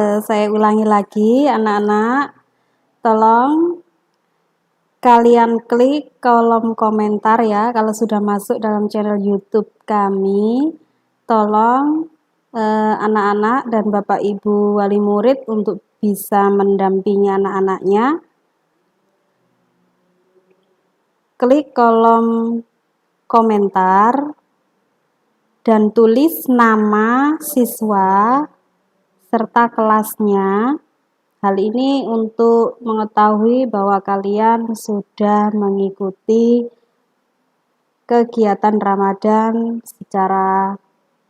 Saya ulangi lagi, anak-anak, tolong kalian klik kolom komentar ya, kalau sudah masuk dalam channel YouTube kami. Tolong anak-anak dan Bapak Ibu wali murid untuk bisa mendampingi anak-anaknya. Klik kolom komentar dan tulis nama siswa serta kelasnya. Hal ini untuk mengetahui bahwa kalian sudah mengikuti kegiatan Ramadan secara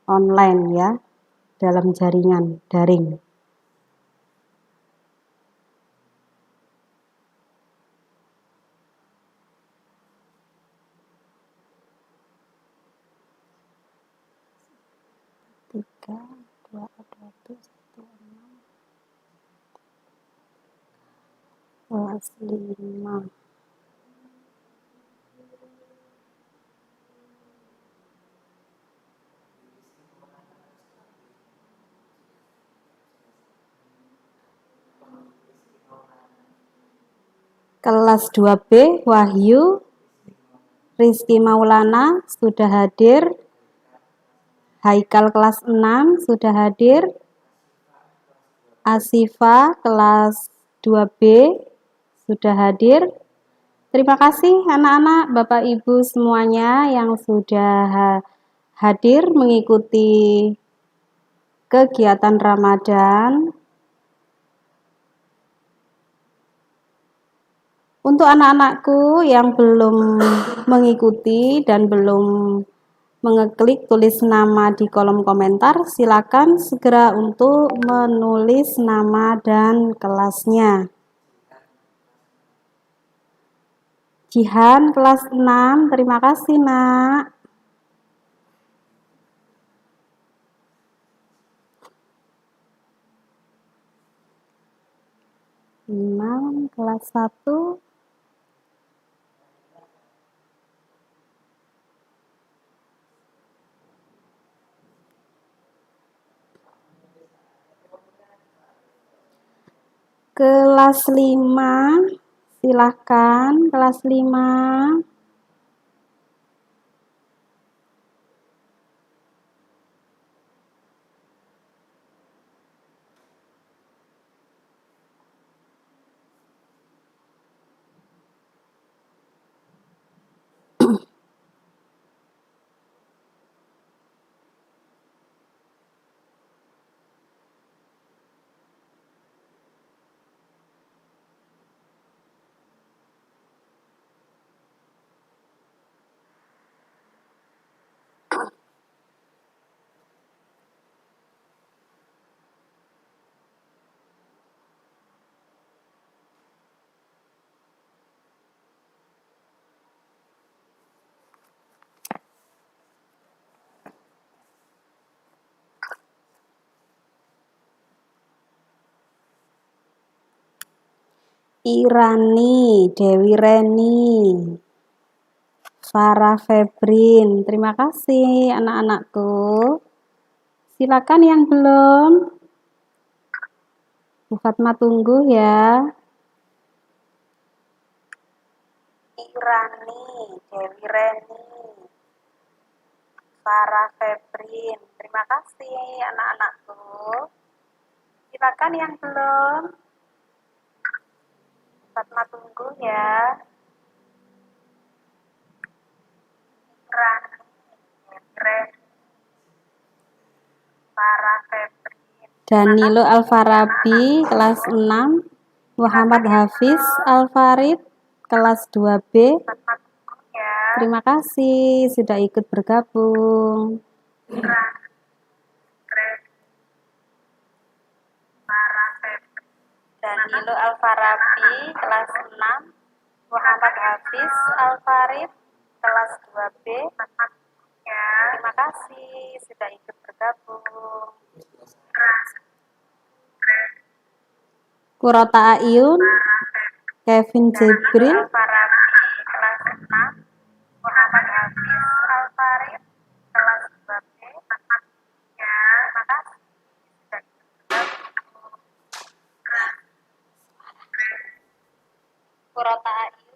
online ya, dalam jaringan daring. Tiga, dua, kelas 5. Kelas 2B, Wahyu, Rizky Maulana sudah hadir. Haikal kelas 6 sudah hadir. Asifa kelas 2B sudah hadir. Terima kasih anak-anak, Bapak Ibu semuanya yang sudah hadir mengikuti kegiatan Ramadan. Untuk anak-anakku yang belum mengikuti dan belum mengeklik tulis nama di kolom komentar, silakan segera untuk menulis nama dan kelasnya. Jihan kelas 6, terima kasih nak. Kelas 1. Kelas 5, silahkan kelas 5. Irani, Dewi Reni, Farah Febrin, terima kasih anak-anakku. Silakan yang belum. Bu Fatma tunggu ya. Irani, Dewi Reni, Farah Febrin, terima kasih anak-anakku. Silakan yang belum. Fatma tunggu ya. Irani, Dewi Reni, Farah Febrin. Danilo Alfarabi kelas 6. Muhammad Hafiz Alfarid kelas 2B. Terima kasih sudah ikut bergabung. Danilo Alfarabi kelas 6. Muhammad Hafiz Alfarid kelas 2B. Terima kasih sudah ikut bergabung. Kurota Ayun, Kevin Jibril, kelas 6. Muhammad Hafiz Alfarid kelas 2B. Terima kasih sudah ikut bergabung. Kurota Ayu,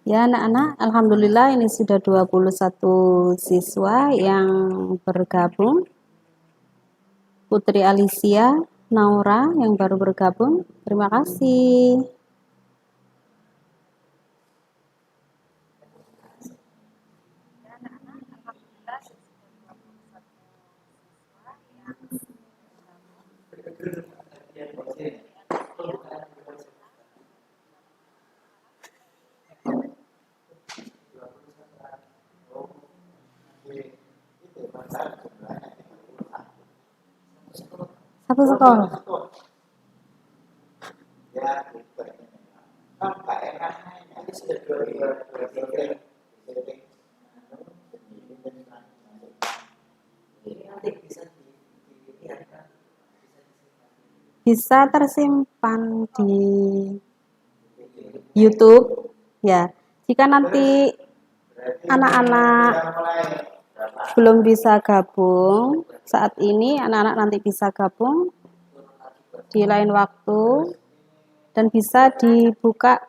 Ya anak-anak, alhamdulillah ini sudah 21 siswa yang bergabung. Putri Alicia, Naura yang baru bergabung. Terima kasih. Satu sekolah. Bisa tersimpan di YouTube ya. Jika nanti anak-anak belum bisa gabung saat ini, anak-anak nanti bisa gabung di lain waktu dan bisa dibuka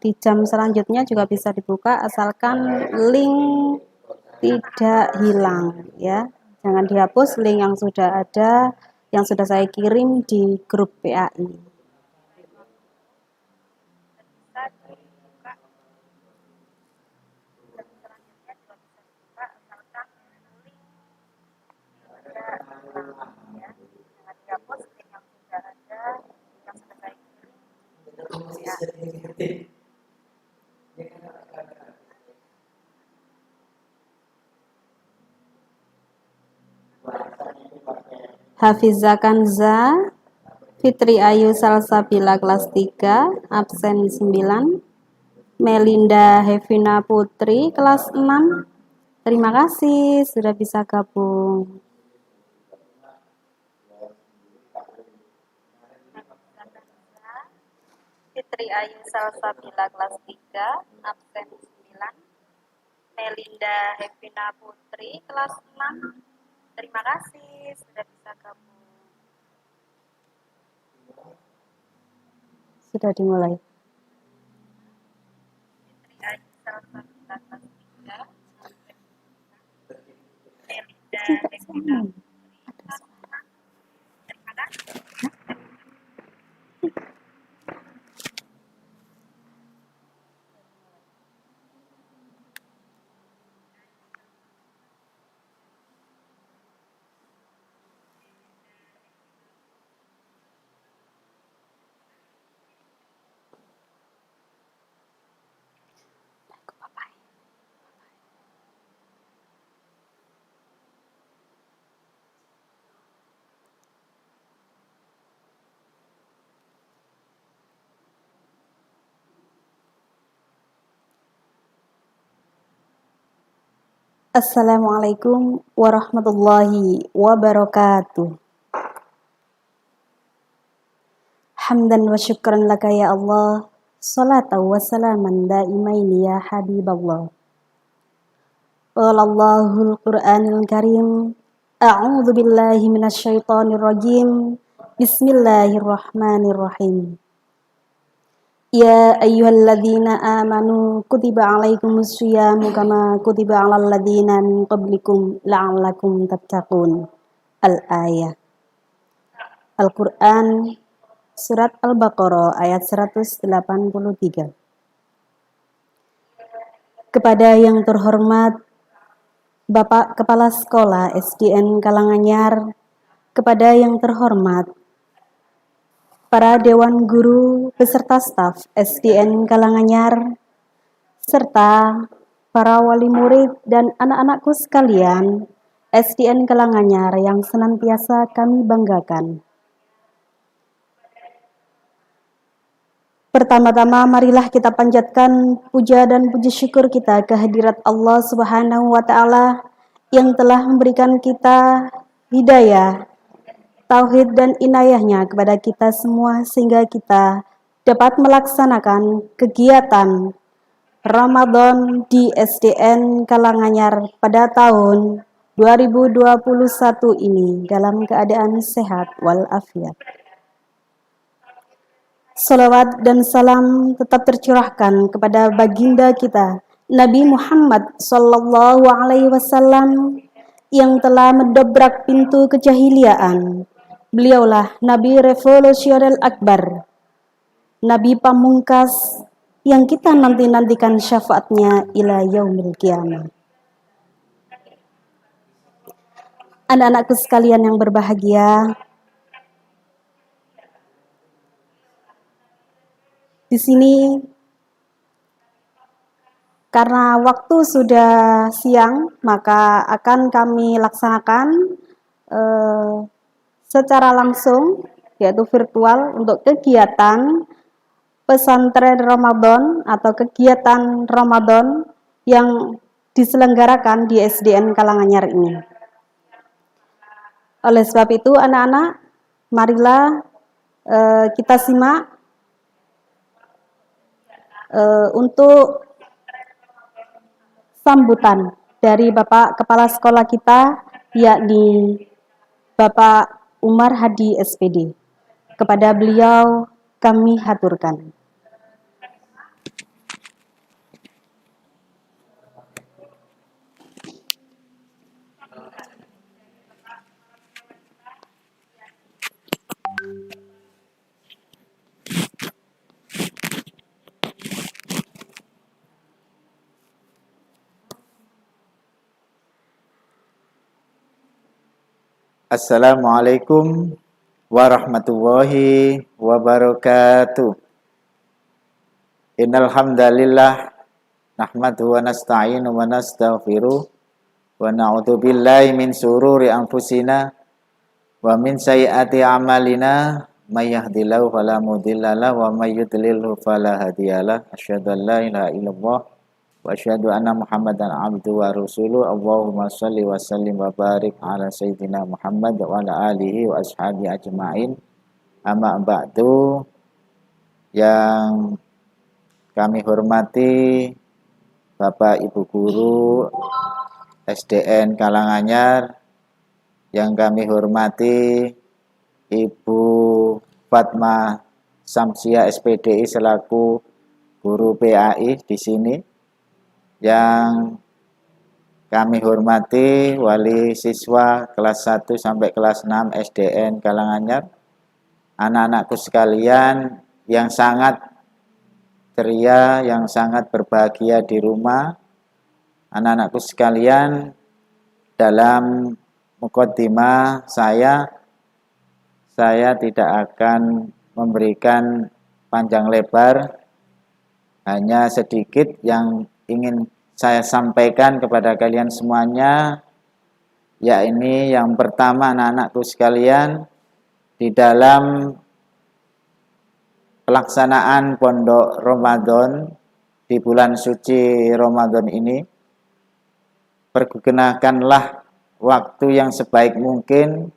di jam selanjutnya juga bisa dibuka asalkan link tidak hilang ya. Jangan dihapus link yang sudah ada, yang sudah saya kirim di grup PAI. Hafizah Kanza, Fitri Ayu Salsabila kelas 3, absen 9. Melinda Hevina Putri kelas 6. Terima kasih sudah bisa gabung. Fitri Ayu Salsabila kelas 3, absen 9. Melinda Hevina Putri kelas 6. Terima kasih sudah bisa gabung. Sudah dimulai. Fitri Ayu Salsabila kelas 3, Melinda Hevina Putri kelas 6. Terima kasih. Assalamualaikum warahmatullahi wabarakatuh. Hamdan wa syukran laka ya Allah, salatan wa salaman daimaini ya habiballah. Qala Qur'anil Karim, a'udzu billahi minasyaitonir rajim. Bismillahirrahmanirrahim. Ya ayyuhalladzina amanu kutiba alaikumus syiyamu kama kutiba alal ladzina min qablikum la'allakum tattaqun. Al-ayah. Al-Quran Surat Al-Baqarah ayat 183. Kepada yang terhormat Bapak Kepala Sekolah SDN Kalanganyar, kepada yang terhormat para Dewan Guru beserta staf SDN Kalanganyar, serta para wali murid dan anak-anakku sekalian SDN Kalanganyar yang senantiasa kami banggakan. Pertama-tama marilah kita panjatkan puja dan puji syukur kita kehadirat Allah Subhanahu wa taala yang telah memberikan kita hidayah, tauhid dan inayahnya kepada kita semua sehingga kita dapat melaksanakan kegiatan Ramadan di SDN Kalanganyar pada tahun 2021 ini dalam keadaan sehat walafiat. Salawat dan salam tetap tercurahkan kepada baginda kita Nabi Muhammad sallallahu alaihi wasallam yang telah mendobrak pintu kejahiliaan. Beliaulah Nabi Revolusioner Akbar, Nabi pamungkas yang kita nanti-nantikan syafaatnya ila yaumil qiyamah. Anak-anakku sekalian yang berbahagia, di sini karena waktu sudah siang, maka akan kami laksanakan secara langsung, yaitu virtual, untuk kegiatan pesantren Ramadan atau kegiatan Ramadan yang diselenggarakan di SDN Kalanganyar ini. Oleh sebab itu, anak-anak, marilah kita simak untuk sambutan dari Bapak Kepala Sekolah kita, yakni Bapak Umar Hadi SPD. Kepada beliau kami haturkan. Assalamualaikum warahmatullahi wabarakatuh. Innal hamdalillah nahmaduhu wa nasta'inu wa nastaghfiruh wa na'udzu billahi min sururi anfusina wa min sayyiati a'malina may yahdihillahu fala mudhillalah wa may yudlilhu fala hadiyalah. Asyhadu an la ilaha illallah wa asyhadu anna Muhammadan abduhu wa rasuluh. Allahumma shalli wa sallim wa barik ala sayyidina Muhammad wa ala alihi wa ashabihi ajma'in. Amma ba'du. Yang kami hormati Bapak Ibu Guru SDN Kalanganyar, yang kami hormati Ibu Fatma Samsia SPDI selaku guru PAI di sini, yang kami hormati wali siswa kelas 1 sampai kelas 6 SDN Kalanganyar, anak-anakku sekalian yang sangat ceria, yang sangat berbahagia di rumah. Anak-anakku sekalian, dalam mukaddimah saya tidak akan memberikan panjang lebar, hanya sedikit yang ingin saya sampaikan kepada kalian semuanya, yakni yang pertama, anak-anakku sekalian, di dalam pelaksanaan pondok Ramadan di bulan suci Ramadan ini, pergunakanlah waktu yang sebaik mungkin,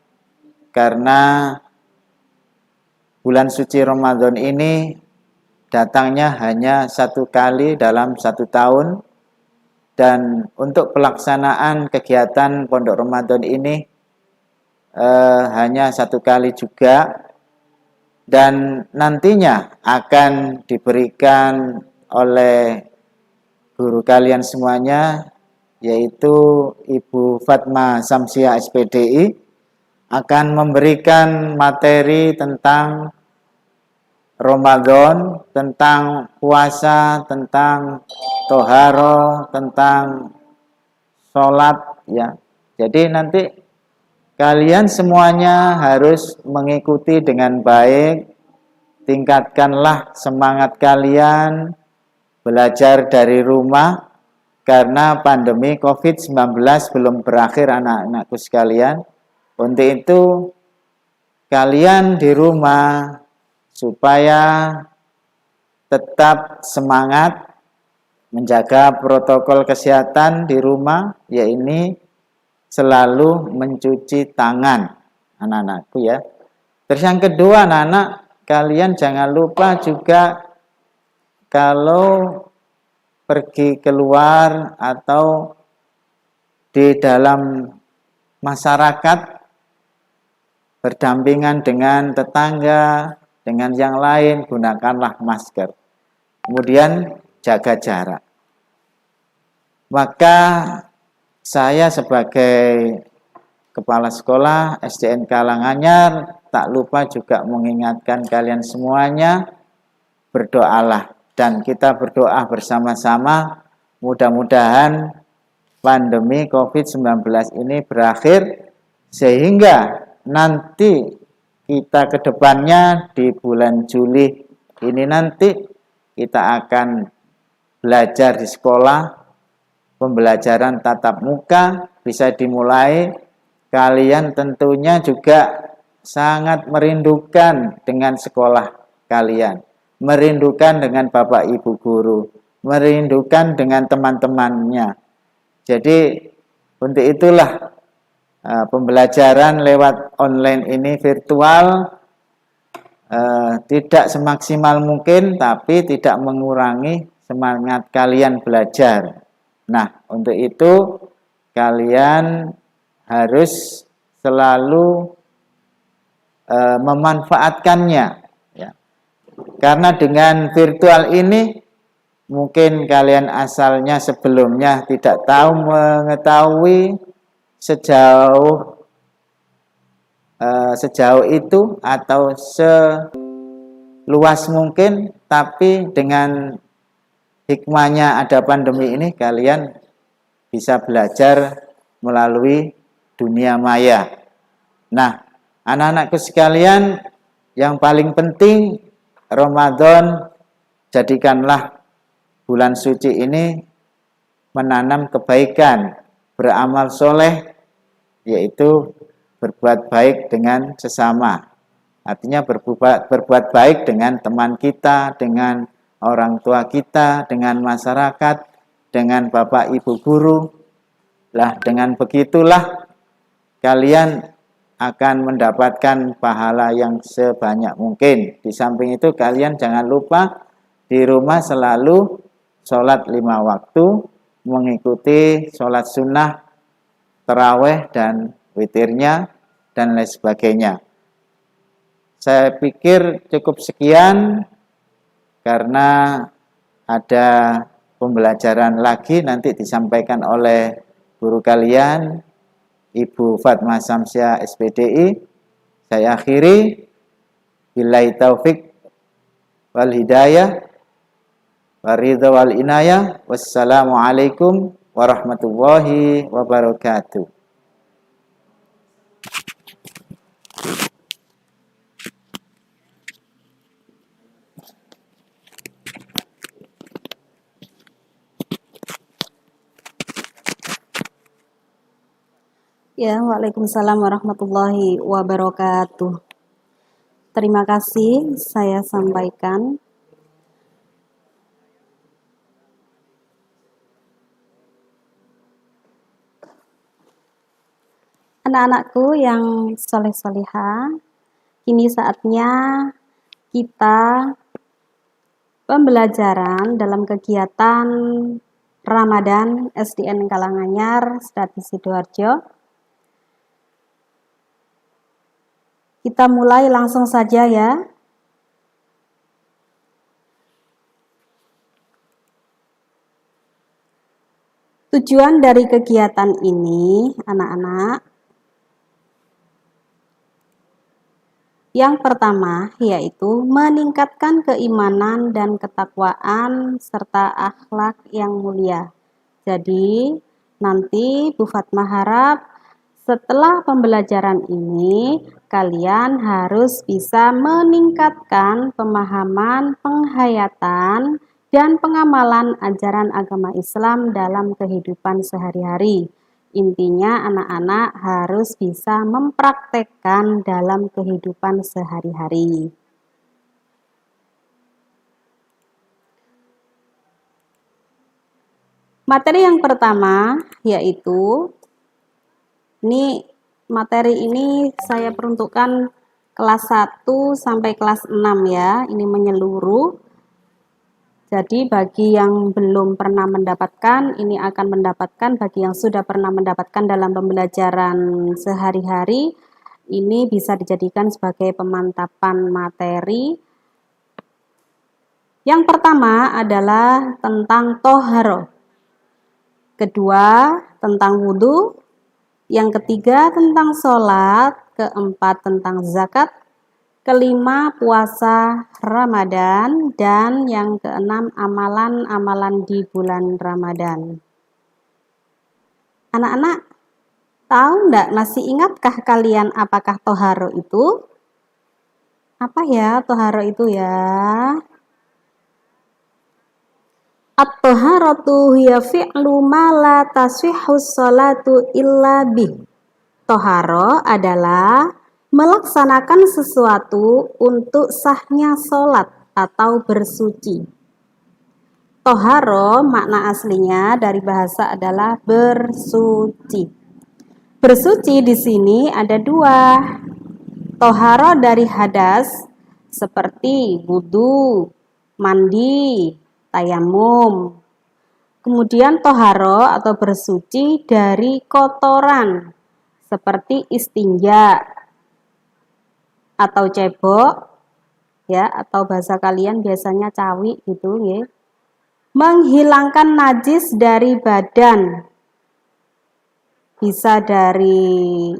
karena bulan suci Ramadan ini datangnya hanya satu kali dalam satu tahun, dan untuk pelaksanaan kegiatan pondok Ramadan ini hanya satu kali juga. dan nantinya akan diberikan oleh guru kalian semuanya, yaitu Ibu Fatma Samsiah SPDI, akan memberikan materi tentang Ramadan, tentang puasa, tentang toharo, tentang sholat, ya. Jadi nanti kalian semuanya harus mengikuti dengan baik, tingkatkanlah semangat kalian belajar dari rumah, karena pandemi COVID-19 belum berakhir anak-anakku sekalian. Untuk itu, kalian di rumah supaya tetap semangat menjaga protokol kesehatan di rumah, yaitu selalu mencuci tangan anak-anakku ya. Terus yang kedua, anak-anak kalian jangan lupa juga kalau pergi keluar atau di dalam masyarakat berdampingan dengan tetangga, dengan yang lain, gunakanlah masker. Kemudian jaga jarak. Maka saya sebagai kepala sekolah SDN Karanganyar tak lupa juga mengingatkan kalian semuanya, berdoalah dan kita berdoa bersama-sama, mudah-mudahan pandemi COVID-19 ini berakhir sehingga nanti kita ke depannya di bulan Juli ini nanti kita akan belajar di sekolah, pembelajaran tatap muka bisa dimulai. Kalian tentunya juga sangat merindukan dengan sekolah kalian, merindukan dengan Bapak Ibu guru, merindukan dengan teman-temannya. Jadi untuk itulah pembelajaran lewat online ini virtual tidak semaksimal mungkin, tapi tidak mengurangi semangat kalian belajar. Nah, untuk itu kalian harus selalu memanfaatkannya ya. Karena dengan virtual ini mungkin kalian asalnya sebelumnya tidak tahu mengetahui sejauh itu atau seluas mungkin, tapi dengan hikmahnya ada pandemi ini kalian bisa belajar melalui dunia maya. Nah, anak-anakku sekalian, yang paling penting Ramadan, jadikanlah bulan suci ini menanam kebaikan, beramal soleh, yaitu berbuat baik dengan sesama. Artinya berbuat baik dengan teman kita, dengan orang tua kita, dengan masyarakat, dengan Bapak Ibu guru. Lah, dengan begitulah kalian akan mendapatkan pahala yang sebanyak mungkin. Di samping itu kalian jangan lupa di rumah selalu sholat 5 waktu, mengikuti sholat sunnah, taraweh dan witirnya, dan lain sebagainya. Saya pikir cukup sekian, karena ada pembelajaran lagi nanti disampaikan oleh guru kalian, Ibu Fatma Samsiah SPDI. Saya akhiri, billahi taufik wal hidayah waridha wal inayah. Wassalamualaikum warahmatullahi wabarakatuh. Ya, Waalaikumsalam warahmatullahi wabarakatuh. Terima kasih saya sampaikan. Anak-anakku yang soleh-solihah, kini saatnya kita pembelajaran dalam kegiatan Ramadan SDN Karanganyar, Stati Sidoarjo. Kita mulai langsung saja ya. Tujuan dari kegiatan ini, anak-anak, yang pertama yaitu meningkatkan keimanan dan ketakwaan serta akhlak yang mulia. Jadi, nanti Bu Fatma harap setelah pembelajaran ini, kalian harus bisa meningkatkan pemahaman, penghayatan, dan pengamalan ajaran agama Islam dalam kehidupan sehari-hari. Intinya anak-anak harus bisa mempraktekkan dalam kehidupan sehari-hari. Materi yang pertama yaitu materi ini saya peruntukkan kelas 1 sampai kelas 6 ya. Ini menyeluruh. Jadi bagi yang belum pernah mendapatkan, ini akan mendapatkan. Bagi yang sudah pernah mendapatkan dalam pembelajaran sehari-hari, ini bisa dijadikan sebagai pemantapan materi. Yang pertama adalah tentang toharo. Kedua, tentang wudhu. Yang ketiga, tentang sholat. Keempat, tentang zakat. Kelima, puasa Ramadan. Dan yang keenam, amalan-amalan di bulan Ramadan. Anak-anak, tahu enggak, masih ingatkah kalian apakah toharo itu? Apa ya toharo itu ya? At-toharatu hiya fi'lu ma la tasihhu sholatu illa bih. Toharo adalah melaksanakan sesuatu untuk sahnya sholat atau bersuci. Toharo makna aslinya dari bahasa adalah bersuci. Bersuci di sini ada dua. Toharo dari hadas seperti wudhu, mandi, tayamum. Kemudian toharo atau bersuci dari kotoran seperti istinja atau cebok ya, atau bahasa kalian biasanya cawi gitu ya. Menghilangkan najis dari badan, bisa dari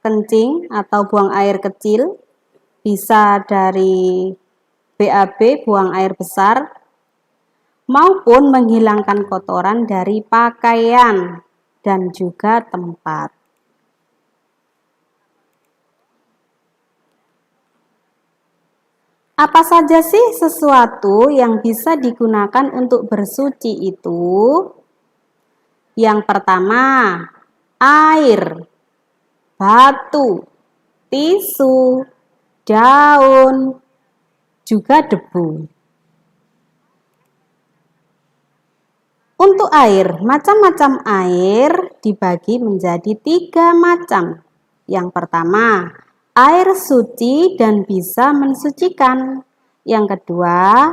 kencing atau buang air kecil, bisa dari BAB buang air besar, maupun menghilangkan kotoran dari pakaian dan juga tempat. Apa saja sih sesuatu yang bisa digunakan untuk bersuci itu? Yang pertama, air, batu, tisu, daun, juga debu. Untuk air, macam-macam air dibagi menjadi 3 macam. Yang pertama, air suci dan bisa mensucikan. Yang kedua,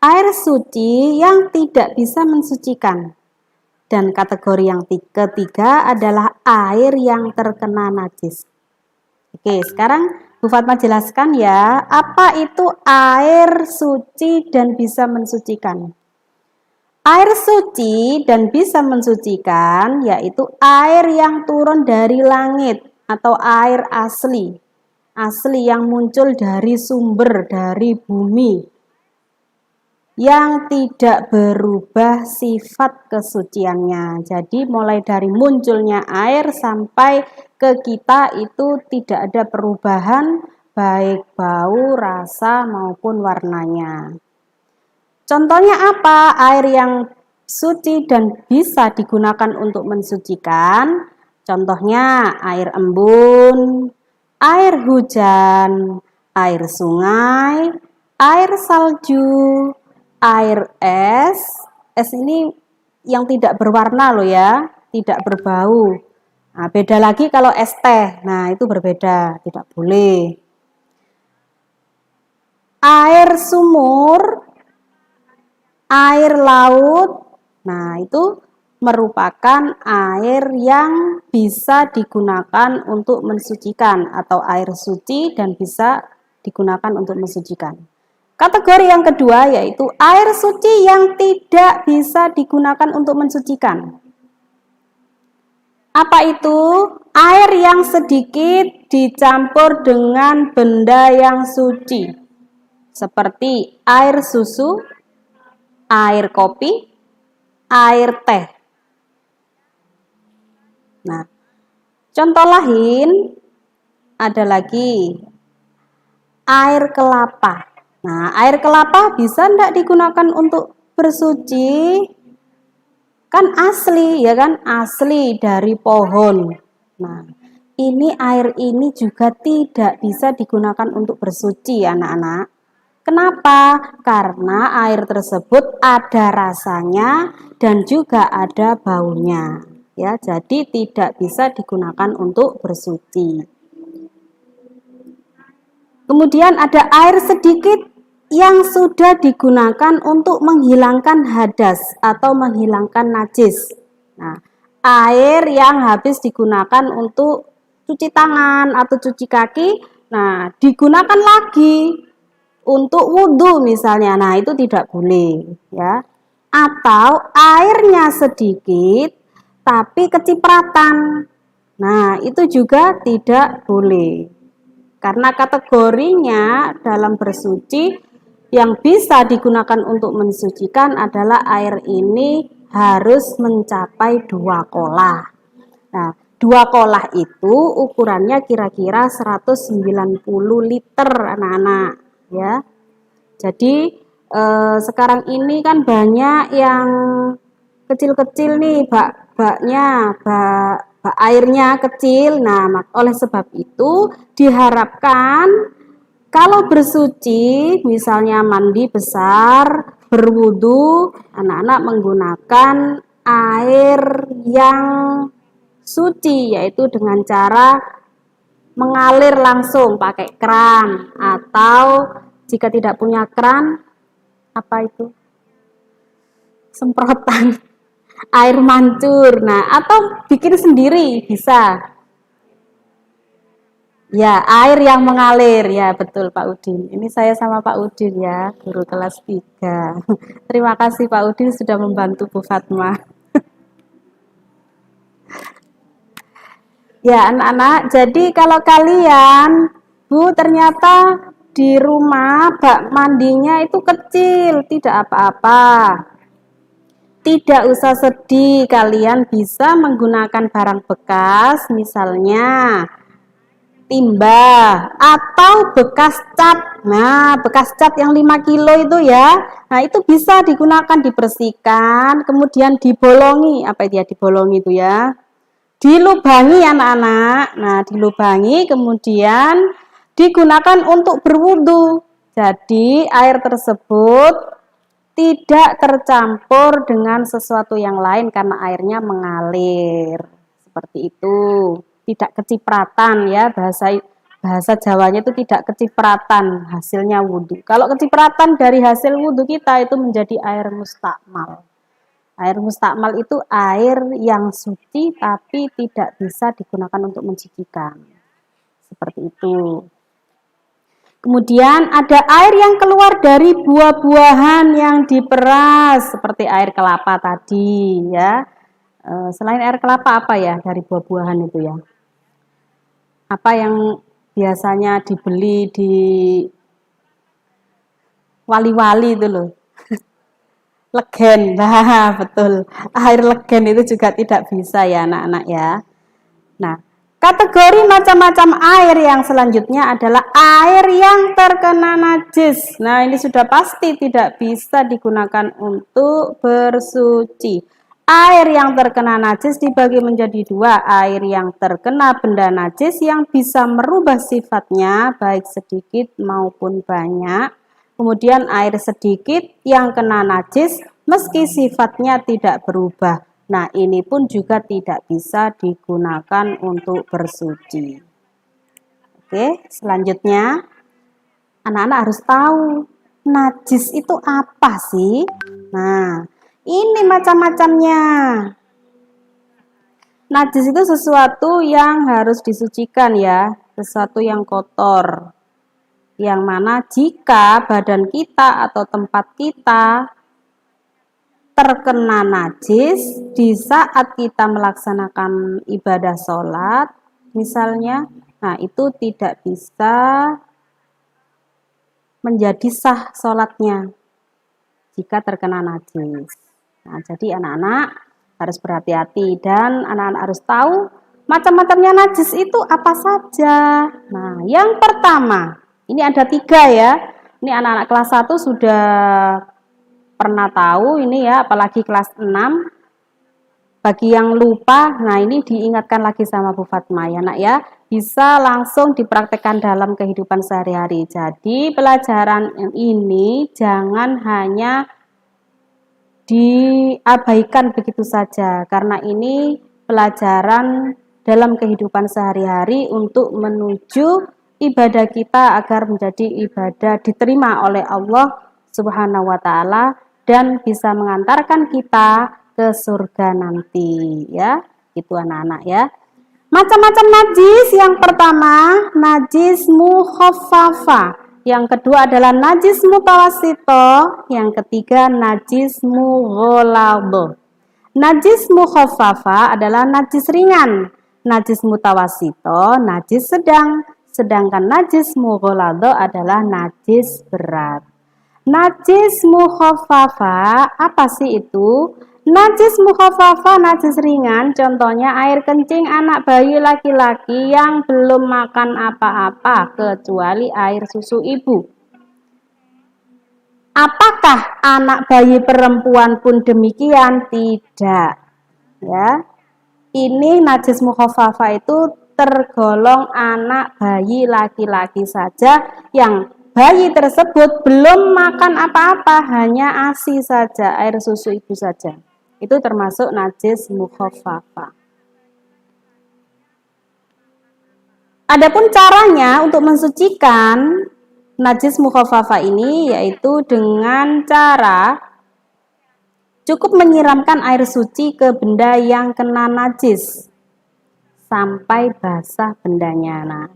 air suci yang tidak bisa mensucikan. Dan kategori yang ketiga adalah air yang terkena najis. Oke, sekarang Bu Fatma jelaskan ya, apa itu air suci dan bisa mensucikan. Air suci dan bisa mensucikan yaitu air yang turun dari langit atau air asli yang muncul dari sumber, dari bumi, yang tidak berubah sifat kesuciannya. Jadi mulai dari munculnya air sampai ke kita itu tidak ada perubahan baik bau, rasa maupun warnanya. Contohnya apa? Air yang suci dan bisa digunakan untuk mensucikan. Contohnya air embun, air hujan, air sungai, air salju, air es. Es ini yang tidak berwarna loh ya, tidak berbau. Nah, beda lagi kalau es teh. Nah, itu berbeda, tidak boleh. Air sumur, air laut, nah itu merupakan air yang bisa digunakan untuk mensucikan atau air suci dan bisa digunakan untuk mensucikan. Kategori yang kedua yaitu air suci yang tidak bisa digunakan untuk mensucikan. Apa itu? Air yang sedikit dicampur dengan benda yang suci, seperti air susu, air kopi, air teh. Nah, contoh lain ada lagi air kelapa. Nah, air kelapa bisa enggak digunakan untuk bersuci? Kan asli, ya kan? Asli dari pohon. Nah, ini air ini juga tidak bisa digunakan untuk bersuci, anak-anak. Kenapa? Karena air tersebut ada rasanya dan juga ada baunya. Ya, jadi tidak bisa digunakan untuk bersuci. Kemudian ada air sedikit yang sudah digunakan untuk menghilangkan hadas atau menghilangkan najis. Nah, air yang habis digunakan untuk cuci tangan atau cuci kaki, nah digunakan lagi untuk wudhu misalnya. Nah, itu tidak boleh, ya. Atau airnya sedikit tapi kecipratan. Nah, itu juga tidak boleh. Karena kategorinya dalam bersuci yang bisa digunakan untuk mensucikan adalah air ini harus mencapai 2 kolah. Nah, 2 kolah itu ukurannya kira-kira 190 liter anak-anak, ya. Jadi sekarang ini kan banyak yang kecil-kecil nih baknya, bak airnya kecil. Nah, oleh sebab itu diharapkan kalau bersuci, misalnya mandi besar, berwudu, anak-anak menggunakan air yang suci, yaitu dengan cara mengalir langsung pakai keran, atau jika tidak punya keran, apa itu? Semprotan air mancur. Nah, atau bikin sendiri bisa. Ya, air yang mengalir. Ya, betul Pak Udin. Ini saya sama Pak Udin ya, guru kelas 3. Terima kasih Pak Udin sudah membantu Bu Fatma. Ya, anak-anak, jadi kalau kalian, Bu, ternyata di rumah bak mandinya itu kecil, tidak apa-apa. Tidak usah sedih, kalian bisa menggunakan barang bekas, misalnya timba atau bekas cat. Nah, bekas cat yang 5 kilo itu ya. Nah, itu bisa digunakan, dibersihkan, kemudian dibolongi. Apa dia dibolongi itu ya? Dilubangi anak-anak. Nah, dilubangi kemudian digunakan untuk berwudu. Jadi, air tersebut tidak tercampur dengan sesuatu yang lain karena airnya mengalir. Seperti itu. Tidak kecipratan ya, bahasa Jawanya itu tidak kecipratan hasilnya wudu. Kalau kecipratan dari hasil wudu kita itu menjadi air mustakmal. Air mustakmal itu air yang suci tapi tidak bisa digunakan untuk mensucikan. Seperti itu. Kemudian ada air yang keluar dari buah-buahan yang diperas seperti air kelapa tadi ya. Selain air kelapa apa ya dari buah-buahan itu ya? Apa yang biasanya dibeli di wali-wali itu loh? Legen, nah betul. Air legen itu juga tidak bisa ya anak-anak ya. Nah, kategori macam-macam air yang selanjutnya adalah air yang terkena najis. Nah, ini sudah pasti tidak bisa digunakan untuk bersuci. Air yang terkena najis dibagi menjadi 2, air yang terkena benda najis yang bisa merubah sifatnya baik sedikit maupun banyak. Kemudian air sedikit yang kena najis meski sifatnya tidak berubah. Nah, ini pun juga tidak bisa digunakan untuk bersuci. Oke, selanjutnya anak-anak harus tahu najis itu apa sih? Nah, ini macam-macamnya. Najis itu sesuatu yang harus disucikan ya, sesuatu yang kotor. Yang mana jika badan kita atau tempat kita terkena najis di saat kita melaksanakan ibadah sholat, misalnya, nah itu tidak bisa menjadi sah sholatnya jika terkena najis. Nah, jadi anak-anak harus berhati-hati dan anak-anak harus tahu macam-macamnya najis itu apa saja. Nah, yang pertama, ini ada 3 ya. Ini anak-anak kelas 1 sudah pernah tahu ini ya, apalagi kelas 6. Bagi yang lupa, nah ini diingatkan lagi sama Bu Fatma ya nak ya, bisa langsung dipraktekkan dalam kehidupan sehari-hari. Jadi pelajaran ini jangan hanya diabaikan begitu saja, karena ini pelajaran dalam kehidupan sehari-hari untuk menuju ibadah kita agar menjadi ibadah diterima oleh Allah Subhanahu wa taala dan bisa mengantarkan kita ke surga nanti ya. Itu anak-anak ya. Macam-macam najis, yang pertama najis mukhaffafa, yang kedua adalah najis mutawasito, yang ketiga najis mughalladh. Najis mukhaffafa adalah najis ringan, najis mutawasito najis sedang, sedangkan najis mughalladh adalah najis berat. Najis mukhaffafa apa sih itu? Najis mukhaffafa, najis ringan, contohnya air kencing anak bayi laki-laki yang belum makan apa-apa kecuali air susu ibu. Apakah anak bayi perempuan pun demikian? Tidak. Ya. Ini najis mukhaffafa itu tergolong anak bayi laki-laki saja yang bayi tersebut belum makan apa-apa, hanya ASI saja, air susu ibu saja. Itu termasuk najis mukhaffafa. Adapun caranya untuk mensucikan najis mukhaffafa ini yaitu dengan cara cukup menyiramkan air suci ke benda yang kena najis sampai basah bendanya. Nah,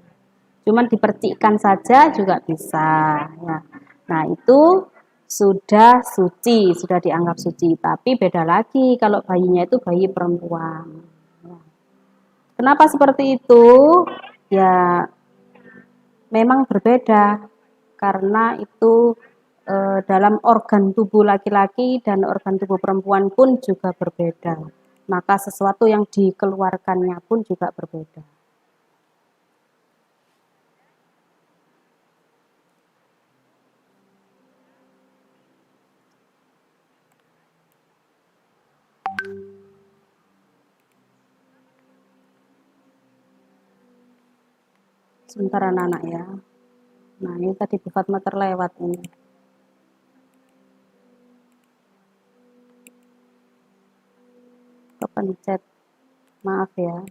cuman dipercikkan saja juga bisa ya. Nah, itu sudah suci, sudah dianggap suci. Tapi beda lagi kalau bayinya itu bayi perempuan. Kenapa seperti itu? Ya, memang berbeda karena itu dalam organ tubuh laki-laki dan organ tubuh perempuan pun juga berbeda. Maka sesuatu yang dikeluarkannya pun juga berbeda. Sebentar anak-anak ya. Nah, ini tadi Bu Fatma terlewat ini. Kepencet. Maaf ya.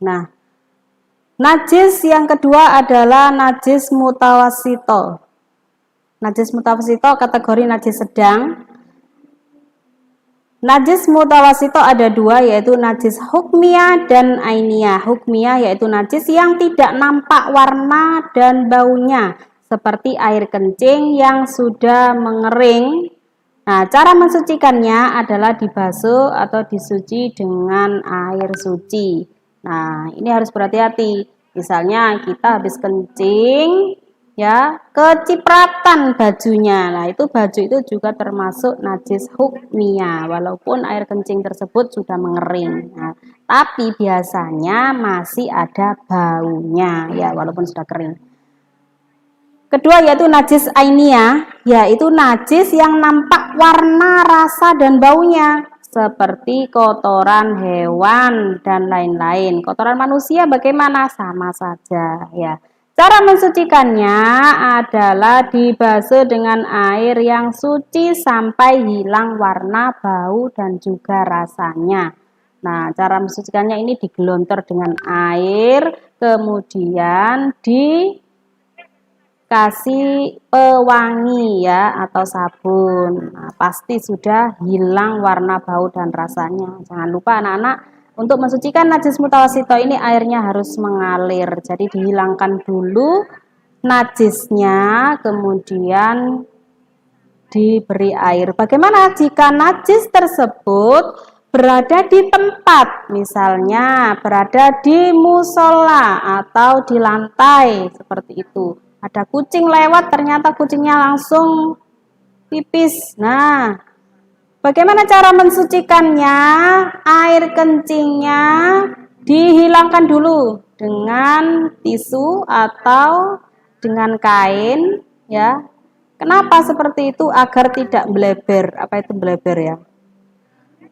Nah, najis yang kedua adalah najis mutawasito. Najis mutawasito kategori najis sedang. Najis mutawasito ada 2, yaitu najis hukmiyah dan ainiyah. Hukmiyah yaitu najis yang tidak nampak warna dan baunya, seperti air kencing yang sudah mengering. Nah, cara mensucikannya adalah dibasuh atau disuci dengan air suci. Nah, ini harus berhati-hati. Misalnya kita habis kencing, ya, kecipratan bajunya. Nah, itu baju itu juga termasuk najis hukmiyah walaupun air kencing tersebut sudah mengering. Nah, tapi biasanya masih ada baunya ya walaupun sudah kering. Kedua yaitu najis ainiyah, yaitu najis yang nampak warna, rasa dan baunya seperti kotoran hewan dan lain-lain. Kotoran manusia bagaimana? Sama saja ya. Cara mensucikannya adalah dibasuh dengan air yang suci sampai hilang warna, bau, dan juga rasanya. Nah, cara mensucikannya ini digelontor dengan air, kemudian dikasih pewangi ya atau sabun. Nah, pasti sudah hilang warna, bau, dan rasanya. Jangan lupa anak-anak Untuk mensucikan najis mutawasito ini airnya harus mengalir. Jadi dihilangkan dulu najisnya, kemudian diberi air. Bagaimana jika najis tersebut berada di tempat, misalnya berada di musola atau di lantai seperti itu. Ada kucing lewat, ternyata kucingnya langsung pipis. Nah, bagaimana cara mensucikannya? Air kencingnya dihilangkan dulu dengan tisu atau dengan kain, ya. Kenapa seperti itu? Agar tidak bleber. Apa itu bleber ya?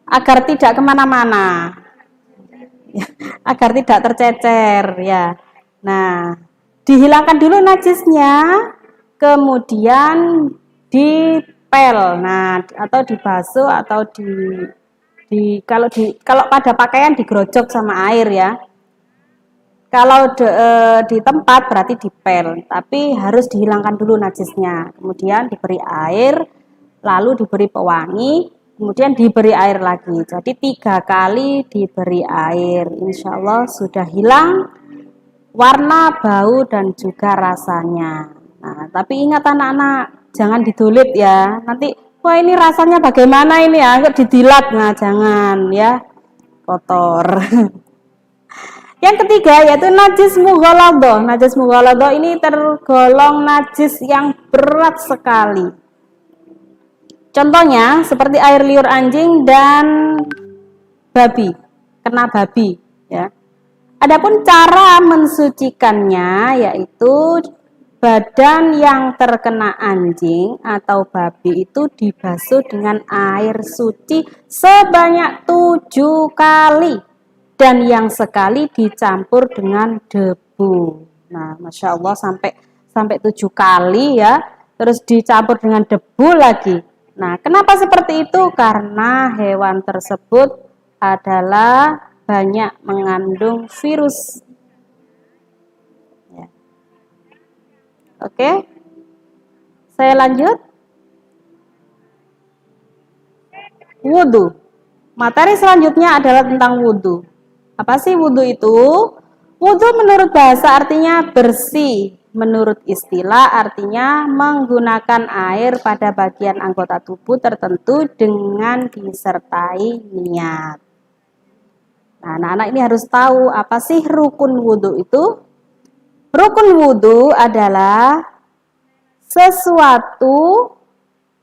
Agar tidak kemana-mana, agar tidak tercecer, ya. Nah, dihilangkan dulu najisnya, kemudian dipel, nah, atau dibasuh atau kalau pada pakaian digerojok sama air ya. Kalau di tempat berarti dipel, tapi harus dihilangkan dulu najisnya. Kemudian diberi air, lalu diberi pewangi, kemudian diberi air lagi. Jadi 3 kali diberi air. Insya Allah sudah hilang warna, bau, dan juga rasanya. Nah, tapi ingat anak-anak, jangan didulit ya. Nanti, wah ini rasanya bagaimana ini ya, didilat. Nah, jangan ya, kotor. Yang ketiga yaitu najis mughaladhah. Najis mughaladhah ini tergolong najis yang berat sekali. Contohnya seperti air liur anjing dan babi, kena babi ya. Adapun cara mensucikannya yaitu badan yang terkena anjing atau babi itu dibasuh dengan air suci sebanyak 7 kali. Dan yang sekali dicampur dengan debu. Nah, Masya Allah sampai 7 kali ya, terus dicampur dengan debu lagi. Nah, kenapa seperti itu? Karena hewan tersebut adalah banyak mengandung virus. Ya. Oke, saya lanjut. Wudhu. Materi selanjutnya adalah tentang wudhu. Apa sih wudhu itu? Wudhu menurut bahasa artinya bersih. Menurut istilah artinya menggunakan air pada bagian anggota tubuh tertentu dengan disertai niat. Nah, anak-anak ini harus tahu apa sih rukun wudhu itu? Rukun wudhu adalah sesuatu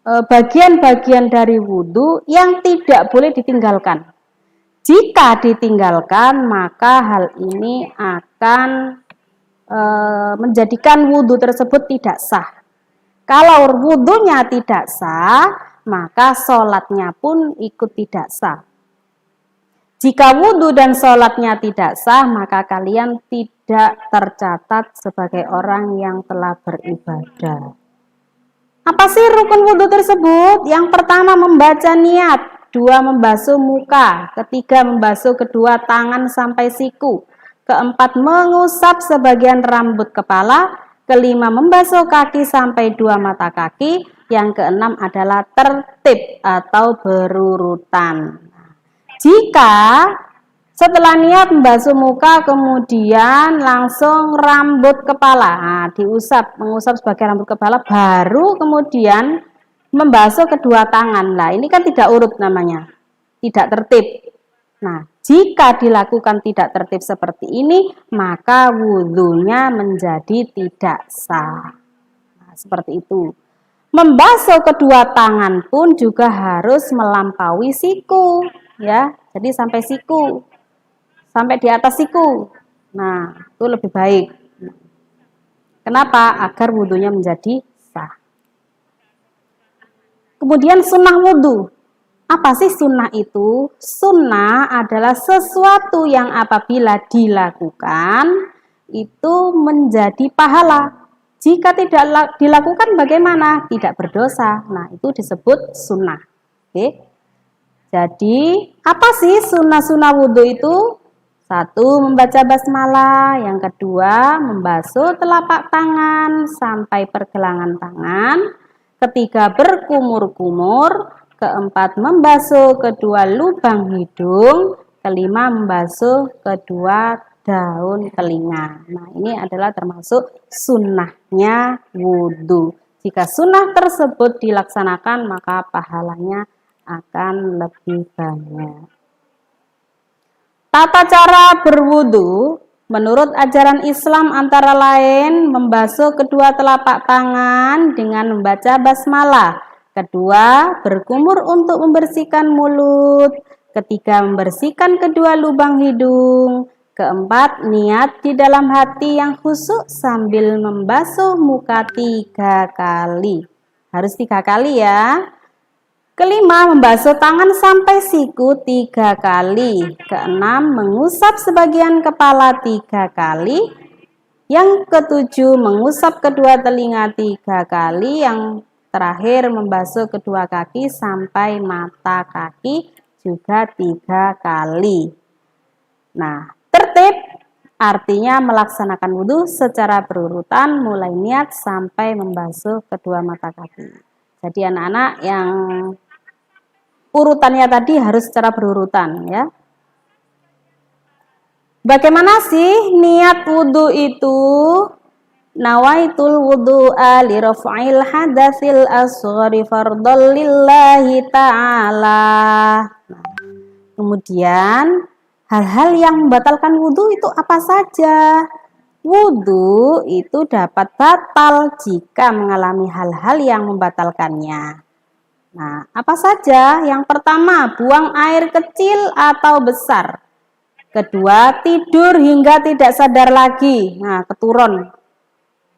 bagian-bagian dari wudhu yang tidak boleh ditinggalkan. Jika ditinggalkan, maka hal ini akan menjadikan wudhu tersebut tidak sah. Kalau wudhunya tidak sah, maka sholatnya pun ikut tidak sah. Jika wudhu dan sholatnya tidak sah, maka kalian tidak tercatat sebagai orang yang telah beribadah. Apa sih rukun wudhu tersebut? Yang pertama membaca niat. 2 membasuh muka, ketiga membasuh kedua tangan sampai siku, keempat mengusap sebagian rambut kepala, kelima membasuh kaki sampai 2 mata kaki, yang keenam adalah tertib atau berurutan. Jika setelah niat membasuh muka kemudian langsung rambut kepala, nah, mengusap sebagian rambut kepala, baru kemudian membasuh kedua tangan. Nah, ini kan tidak urut namanya, tidak tertib. Nah, jika dilakukan tidak tertib seperti ini, maka wudhunya menjadi tidak sah. Nah, seperti itu. Membasuh kedua tangan pun juga harus melampaui siku, ya. Jadi sampai siku, sampai di atas siku. Nah, itu lebih baik. Kenapa? Agar wudhunya menjadi sah. Kemudian sunnah wudhu. Apa sih sunnah itu? Sunnah adalah sesuatu yang apabila dilakukan itu menjadi pahala. Jika tidak dilakukan bagaimana? Tidak berdosa. Nah, itu disebut sunnah. Oke. Jadi, apa sih sunnah-sunnah wudhu itu? 1. Membaca basmalah. Yang kedua, membasuh telapak tangan sampai pergelangan tangan. Ketiga, berkumur-kumur. Keempat, membasuh kedua lubang hidung. kelima membasuh kedua daun telinga. Nah, ini adalah termasuk sunnahnya wudhu. Jika sunnah tersebut dilaksanakan, maka pahalanya akan lebih banyak. Tata cara berwudhu menurut ajaran Islam antara lain membasuh kedua telapak tangan dengan membaca basmalah. Kedua, berkumur untuk membersihkan mulut. Ketiga, membersihkan kedua lubang hidung. Keempat, niat di dalam hati yang khusyuk sambil membasuh muka 3 kali. Harus 3 kali ya. Kelima, membasuh tangan sampai siku 3 kali. Keenam, mengusap sebagian kepala 3 kali. Yang ketujuh, mengusap kedua telinga 3 kali. Yang terakhir, membasuh kedua kaki sampai mata kaki juga 3 kali. Nah, tertib artinya melaksanakan wudhu secara berurutan mulai niat sampai membasuh kedua mata kaki. Jadi anak-anak yang urutannya tadi harus secara berurutan ya. Bagaimana sih niat wudhu itu? Nawaitul wudhu'a li raf'il hadatsil asghari fardhan lillahi ta'ala. Nah, kemudian hal-hal yang membatalkan wudhu itu apa saja? Wudhu itu dapat batal jika mengalami hal-hal yang membatalkannya. Nah, apa saja? Yang pertama, buang air kecil atau besar. Kedua, tidur hingga tidak sadar lagi. Nah, keturun.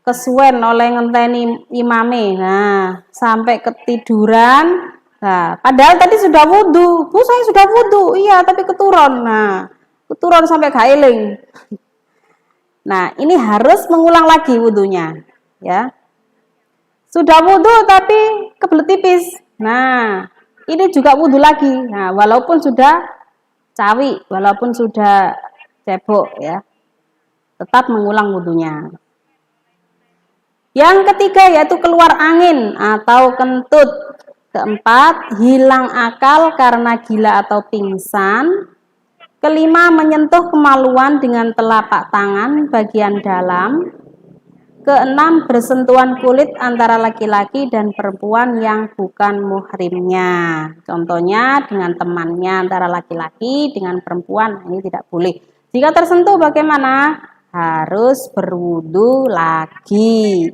Kesuwen oleh ngenteni imame. Nah, sampai ketiduran. Nah, padahal tadi sudah wudhu. Bu, saya sudah wudhu. Iya, tapi keturun. Nah, keturun sampai gailing. Nah, ini harus mengulang lagi wudhunya. Ya. Sudah wudhu tapi kebelet tipis. Nah, ini juga wudhu lagi. Nah, walaupun sudah cawi, walaupun sudah cebok ya, tetap mengulang wudhunya. Yang ketiga yaitu keluar angin atau kentut. Keempat, hilang akal karena gila atau pingsan. Kelima, menyentuh kemaluan dengan telapak tangan bagian dalam. Keenam, bersentuhan kulit antara laki-laki dan perempuan yang bukan muhrimnya. Contohnya dengan temannya antara laki-laki dengan perempuan, ini tidak boleh. Jika tersentuh bagaimana? Harus berwudu lagi.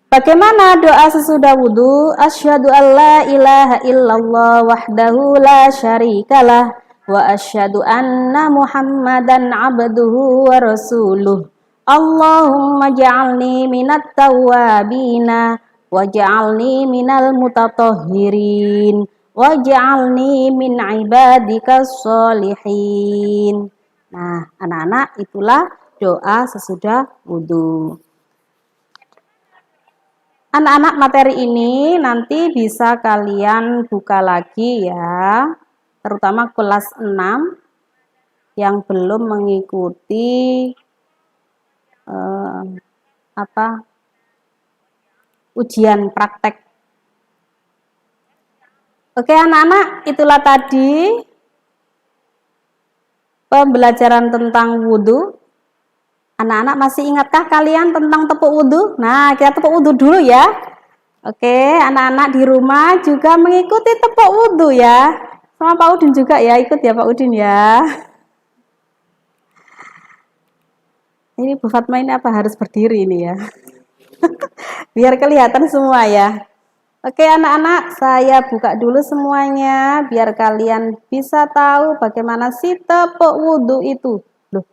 Bagaimana doa sesudah wudu? Asyhadu an la ilaha illallah wahdahu la syarikalah wa asyhadu anna Muhammadan abduhu wa rasuluh. Allahumma ja'alni minat tawwabina waj'alni minal mutatahhirin waj'alni min ibadikas sholihin. Nah, anak-anak, itulah doa sesudah wudu. Anak-anak, materi ini nanti bisa kalian buka lagi ya, terutama kelas 6 yang belum mengikuti ujian praktek. Oke anak-anak, itulah tadi pembelajaran tentang wudhu. Anak-anak masih ingatkah kalian tentang tepuk wudhu? Nah, kita tepuk wudhu dulu ya. Oke, anak-anak di rumah juga mengikuti tepuk wudhu ya. Sama Pak Udin juga ya, ikut ya Pak Udin ya. Ini Bu Fatma ini apa harus berdiri ini ya? Biar kelihatan semua ya. Oke anak-anak, saya buka dulu semuanya biar kalian bisa tahu bagaimana sih tepuk wudhu itu. Loh.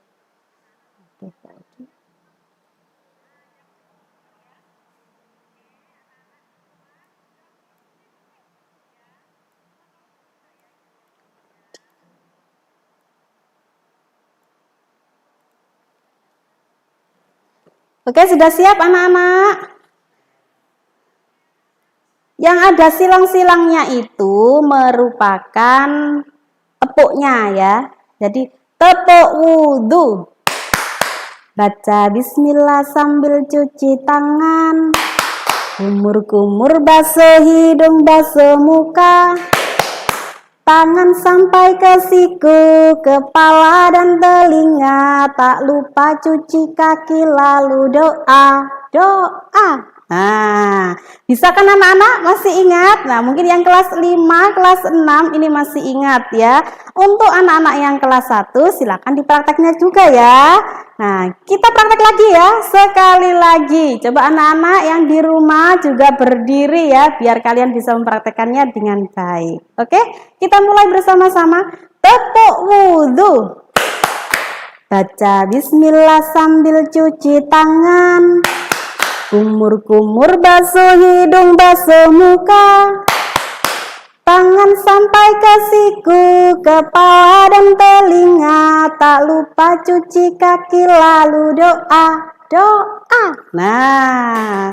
Oke, sudah siap anak-anak? Yang ada silang-silangnya itu merupakan tepuknya ya. Jadi tepuk wudhu. Baca bismillah sambil cuci tangan. Kumur-kumur basuh hidung, basuh muka. tangan sampai ke siku, kepala dan telinga, tak lupa cuci kaki lalu doa, doa. Nah, bisa kan anak-anak masih ingat? Nah, mungkin yang kelas 5, kelas 6 ini masih ingat ya. Untuk anak-anak yang kelas 1 silakan diprakteknya juga ya. Nah, kita praktek lagi ya, sekali lagi. Coba anak-anak yang di rumah juga berdiri ya, biar kalian bisa mempraktekannya dengan baik. Oke, kita mulai bersama-sama. Tepuk wudhu. Baca bismillah sambil cuci tangan. Kumur-kumur basuh hidung, basuh muka. Tangan sampai ke siku, kepala dan telinga, tak lupa cuci kaki lalu doa, doa. Nah,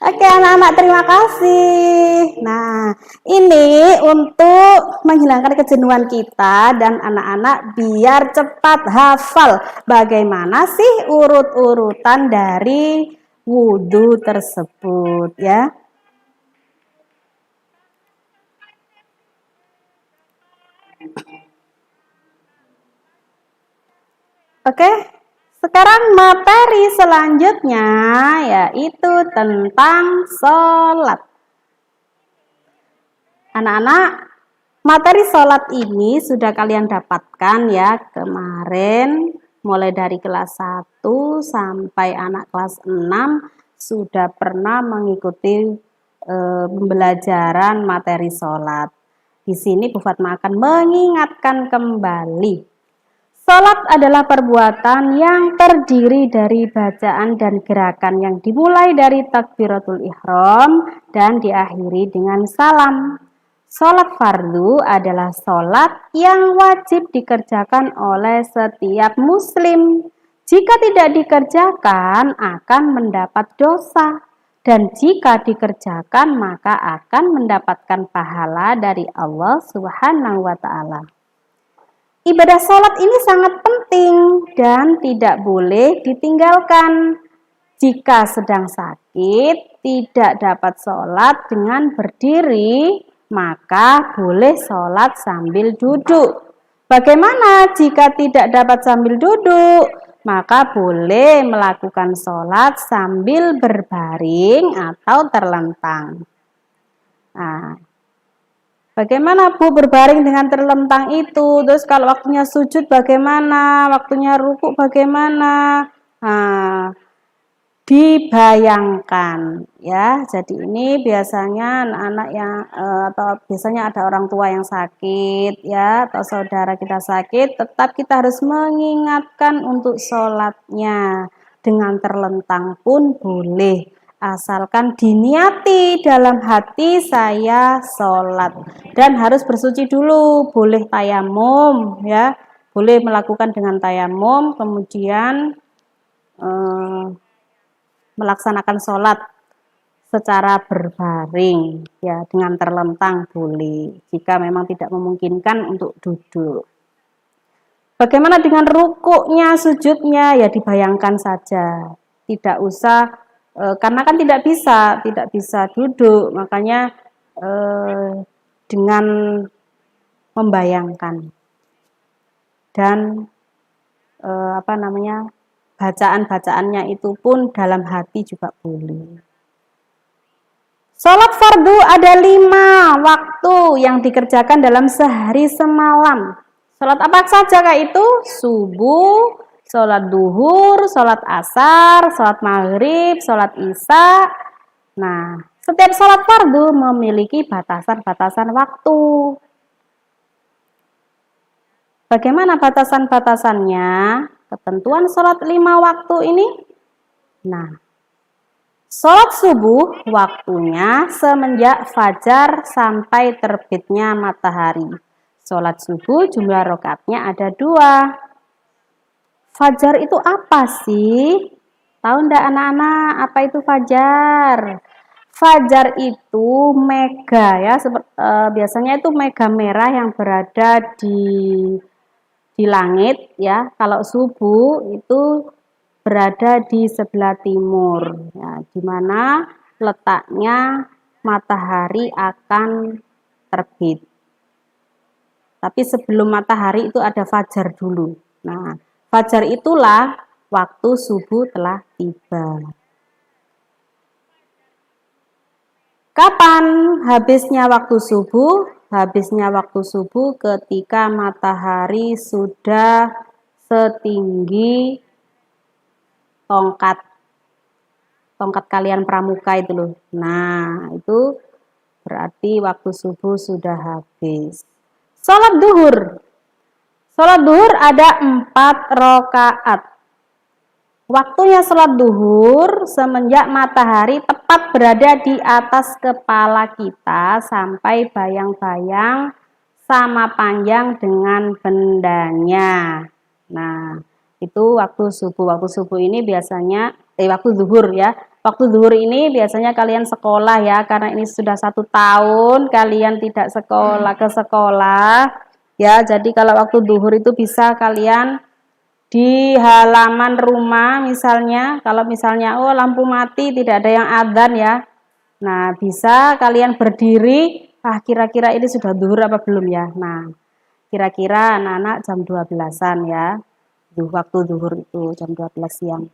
oke anak-anak, terima kasih. Nah, ini untuk menghilangkan kejenuhan kita dan anak-anak biar cepat hafal bagaimana sih urut-urutan dari wudhu tersebut ya. Oke, sekarang materi selanjutnya yaitu tentang sholat. Anak-anak, materi sholat ini sudah kalian dapatkan ya kemarin, mulai dari kelas 1 sampai anak kelas 6 sudah pernah mengikuti pembelajaran materi sholat. Di sini Bu Fatma akan mengingatkan kembali. Sholat adalah perbuatan yang terdiri dari bacaan dan gerakan yang dimulai dari takbiratul ihram dan diakhiri dengan salam. Sholat fardu adalah sholat yang wajib dikerjakan oleh setiap muslim. Jika tidak dikerjakan akan mendapat dosa, dan jika dikerjakan maka akan mendapatkan pahala dari Allah Subhanahu wa Ta'ala. Ibadah sholat ini sangat penting dan tidak boleh ditinggalkan. Jika sedang sakit, tidak dapat sholat dengan berdiri, maka boleh sholat sambil duduk. Bagaimana jika tidak dapat sambil duduk? Maka boleh melakukan sholat sambil berbaring atau terlentang. Nah, bagaimana Bu berbaring dengan terlentang itu? Terus kalau waktunya sujud bagaimana? Waktunya ruku bagaimana? Nah, dibayangkan ya. Jadi ini biasanya anak-anak yang atau biasanya ada orang tua yang sakit ya, atau saudara kita sakit, tetap kita harus mengingatkan untuk sholatnya. Dengan terlentang pun boleh, asalkan diniati dalam hati saya sholat, dan harus bersuci dulu. Boleh tayamum ya, boleh melakukan dengan tayamum, kemudian melaksanakan sholat secara berbaring ya, dengan terlentang boleh jika memang tidak memungkinkan untuk duduk. Bagaimana dengan rukuknya, sujudnya? Ya dibayangkan saja, tidak usah karena kan tidak bisa duduk, makanya dengan membayangkan dan bacaan-bacaannya itu pun dalam hati juga boleh. Sholat fardu ada 5 waktu yang dikerjakan dalam sehari semalam. Sholat apa saja kak itu? Subuh, sholat duhur, sholat asar, sholat maghrib, sholat isya. Nah, setiap sholat fardu memiliki batasan-batasan waktu. Bagaimana batasan-batasannya? Ketentuan sholat 5 waktu ini. Nah, sholat subuh waktunya semenjak fajar sampai terbitnya matahari. Sholat subuh jumlah rakaatnya ada 2. Fajar itu apa sih? Tahu enggak anak-anak apa itu fajar? Fajar itu mega ya, biasanya itu mega merah yang berada di langit ya. Kalau subuh itu berada di sebelah timur ya, di mana letaknya matahari akan terbit. Tapi sebelum matahari itu ada fajar dulu. Nah, fajar itulah waktu subuh telah tiba. Kapan habisnya waktu subuh? Habisnya waktu subuh ketika matahari sudah setinggi tongkat kalian pramuka itu loh. Nah, itu berarti waktu subuh sudah habis. Sholat duhur. Sholat duhur ada 4 rakaat. Waktunya sholat duhur semenjak matahari tepat berada di atas kepala kita sampai bayang-bayang sama panjang dengan bendanya. Nah, itu waktu subuh. Waktu subuh ini biasanya, waktu zuhur ya. Waktu zuhur ini biasanya kalian sekolah ya, karena ini sudah 1 tahun kalian tidak ke sekolah. Ya, jadi kalau waktu zuhur itu bisa kalian di halaman rumah misalnya, kalau misalnya lampu mati tidak ada yang adzan ya. Nah, bisa kalian berdiri, kira-kira ini sudah zuhur apa belum ya. Nah, kira-kira anak-anak jam 12-an ya. Waktu zuhur itu jam 12 siang.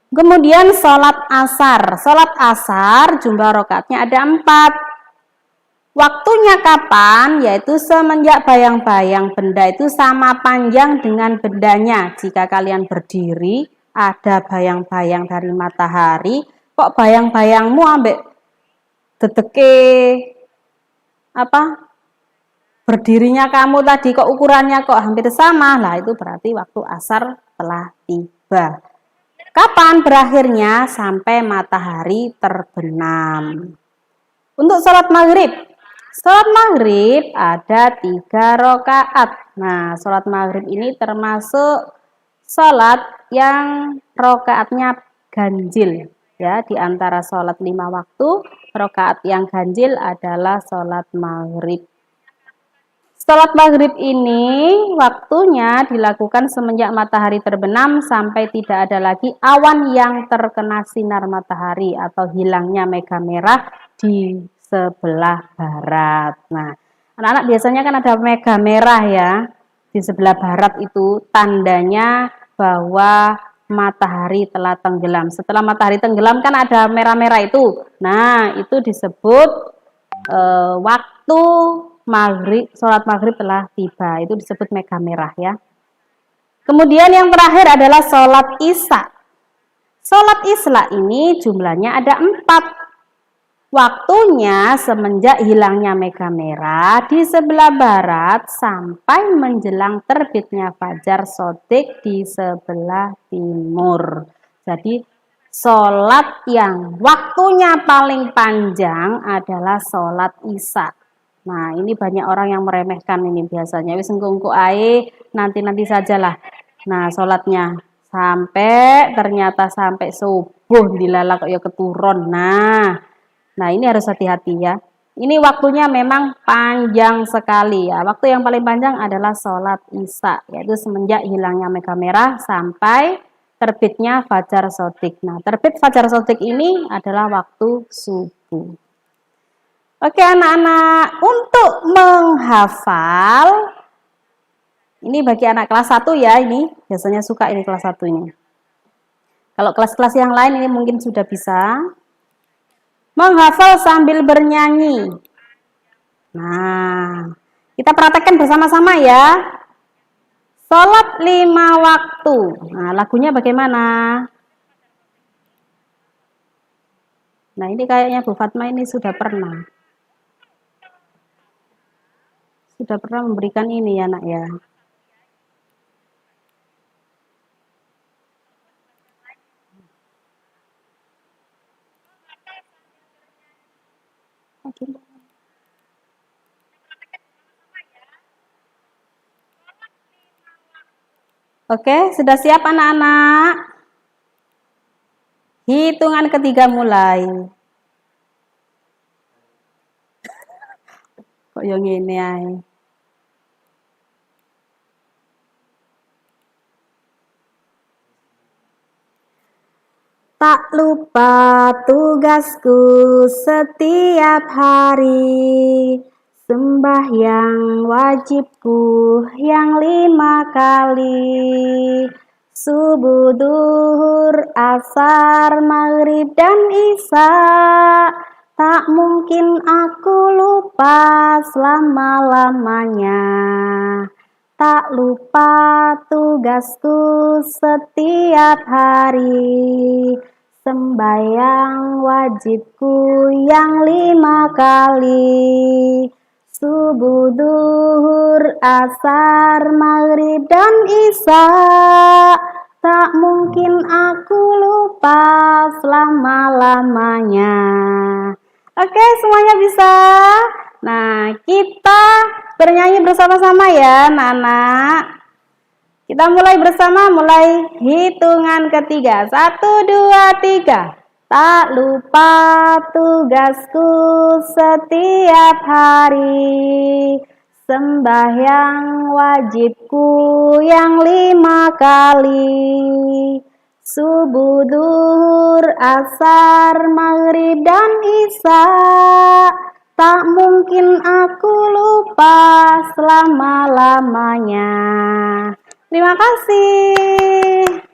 Kemudian sholat asar. Sholat asar jumlah rakaatnya ada 4. Waktunya kapan? Yaitu semenjak bayang-bayang benda itu sama panjang dengan bendanya. Jika kalian berdiri, ada bayang-bayang dari matahari, kok bayang-bayangmu ambek dedeke berdirinya kamu tadi kok ukurannya kok hampir sama. Lah itu berarti waktu asar telah tiba. Kapan berakhirnya? Sampai matahari terbenam. Untuk sholat maghrib. Sholat maghrib ada 3 rakaat. Nah, sholat maghrib ini termasuk sholat yang rakaatnya ganjil. Ya, di antara sholat 5 waktu, rakaat yang ganjil adalah sholat maghrib. Sholat maghrib ini waktunya dilakukan semenjak matahari terbenam sampai tidak ada lagi awan yang terkena sinar matahari atau hilangnya mega merah di sebelah barat. Nah, anak-anak biasanya kan ada mega merah ya di sebelah barat, itu tandanya bahwa matahari telah tenggelam. Setelah matahari tenggelam kan ada merah-merah itu. Nah, itu disebut waktu maghrib, sholat maghrib telah tiba. Itu disebut mega merah ya. Kemudian yang terakhir adalah sholat isya. Sholat isya ini jumlahnya ada 4. Waktunya semenjak hilangnya mega merah di sebelah barat sampai menjelang terbitnya fajar shodiq di sebelah timur. Jadi sholat yang waktunya paling panjang adalah sholat isya. Nah, ini banyak orang yang meremehkan ini biasanya. Wis engko ae nanti sajalah. Nah, sholatnya ternyata sampai subuh dilala kok ya keturun. Nah, ini harus hati-hati ya. Ini waktunya memang panjang sekali ya. Waktu yang paling panjang adalah sholat isya, yaitu semenjak hilangnya mega merah sampai terbitnya fajar shodiq. Nah, terbit fajar shodiq ini adalah waktu subuh. Oke anak-anak, untuk menghafal, ini bagi anak kelas 1 ya, ini biasanya suka ini kelas 1 ini. Kalau kelas-kelas yang lain ini mungkin sudah bisa. Menghafal sambil bernyanyi. Nah, kita praktekkan bersama-sama ya. Sholat 5 waktu. Nah, lagunya bagaimana? Nah, ini kayaknya Bu Fatma ini sudah pernah memberikan ini ya nak ya. Oke, sudah siap anak-anak? Hitungan ketiga mulai. Kok yang ini ae. Tak lupa tugasku setiap hari, sembahyang wajibku yang 5 kali, subuh, duhur, asar, maghrib, dan isya. Tak mungkin aku lupa selama-lamanya. Tak lupa tugasku setiap hari, sembahyang wajibku yang 5 kali, subuh, duhur, asar, maghrib, dan isya. Tak mungkin aku lupa selama-lamanya. Oke, semuanya bisa? Nah, kita bernyanyi bersama-sama ya, anak-anak. Kita mulai bersama, mulai hitungan ketiga. 1, 2, 3. Tak lupa tugasku setiap hari, sembahyang wajibku yang 5 kali, subuh, duhur, asar, maghrib, dan isya. Tak mungkin aku lupa selama-lamanya. Terima kasih.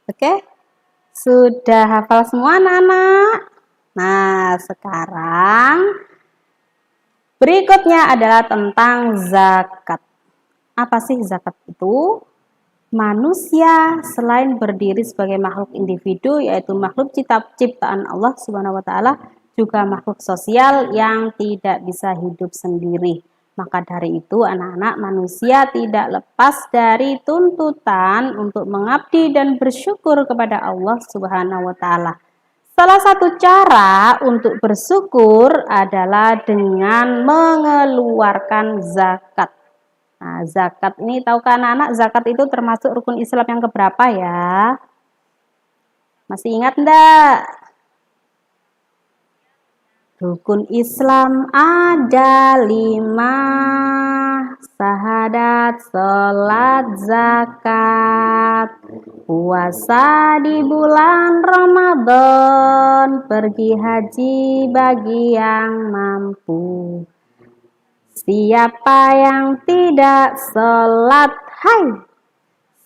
Oke, sudah hafal semua anak-anak? Nah, sekarang berikutnya adalah tentang zakat. Apa sih zakat itu? Manusia selain berdiri sebagai makhluk individu, yaitu makhluk ciptaan Allah Subhanahu wa taala, juga makhluk sosial yang tidak bisa hidup sendiri. Maka dari itu anak-anak, manusia tidak lepas dari tuntutan untuk mengabdi dan bersyukur kepada Allah Subhanahu wa taala. Salah satu cara untuk bersyukur adalah dengan mengeluarkan zakat. Nah, zakat ini tahukah anak-anak, zakat itu termasuk rukun Islam yang keberapa ya? Masih ingat enggak? Rukun Islam ada 5, syahadat, sholat, zakat, puasa di bulan Ramadan, pergi haji bagi yang mampu. Siapa yang tidak sholat, hai!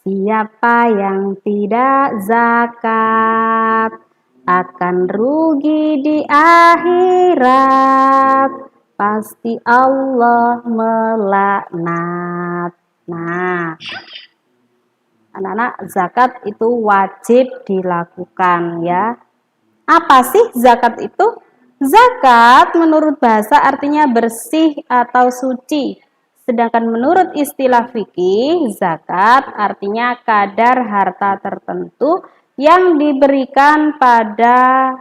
Siapa yang tidak zakat akan rugi di akhirat, pasti Allah melaknat. Nah, anak-anak, zakat itu wajib dilakukan ya. Apa sih zakat itu? Zakat menurut bahasa artinya bersih atau suci. Sedangkan menurut istilah fikih, zakat artinya kadar harta tertentu yang diberikan pada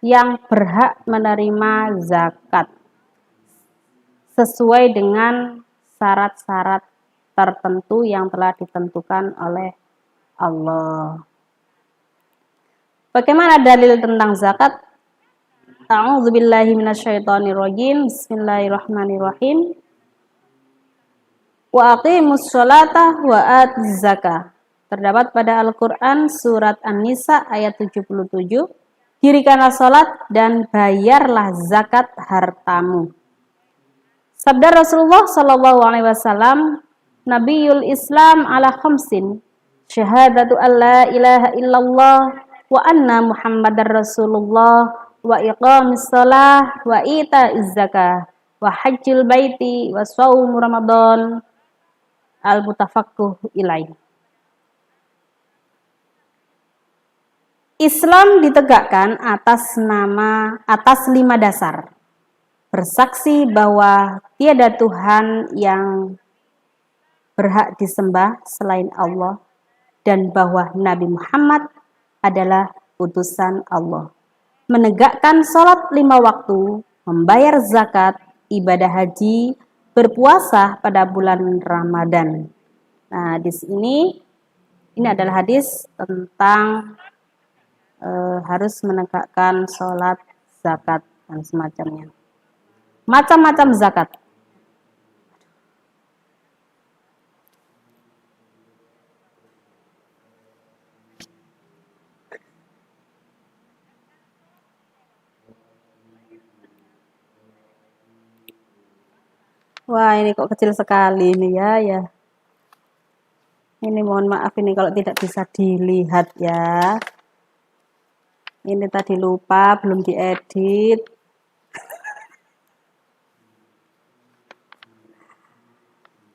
yang berhak menerima zakat sesuai dengan syarat-syarat tertentu yang telah ditentukan oleh Allah. Bagaimana dalil tentang zakat? A'udzubillahi minasyaitonirrajim. Bismillahirrahmanirrahim. Wa aqimus sholata wa atuz zakah. Terdapat pada Al-Quran surat An-Nisa ayat 77. Dirikanlah sholat dan bayarlah zakat hartamu. Sabda Rasulullah Shallallahu Alaihi Wasallam, Nabiul Islam ala khamsin, syahadatu an la ilaha illallah wa anna Muhammadar Rasulullah wa iqamis shalah wa ita'iz zakah wa hajjil baiti wa shaum Ramadan. Al-Mutafaqquh ilaih. Islam ditegakkan atas 5 dasar. Bersaksi bahwa tiada Tuhan yang berhak disembah selain Allah dan bahwa Nabi Muhammad adalah utusan Allah. Menegakkan sholat 5 waktu, membayar zakat, ibadah haji, berpuasa pada bulan Ramadan. Nah, di sini ini adalah hadis tentang harus menegakkan sholat zakat dan semacamnya. Macam-macam zakat. Wah, ini kok kecil sekali ini ya. Ini mohon maaf ini kalau tidak bisa dilihat ya. Ini tadi lupa, belum diedit.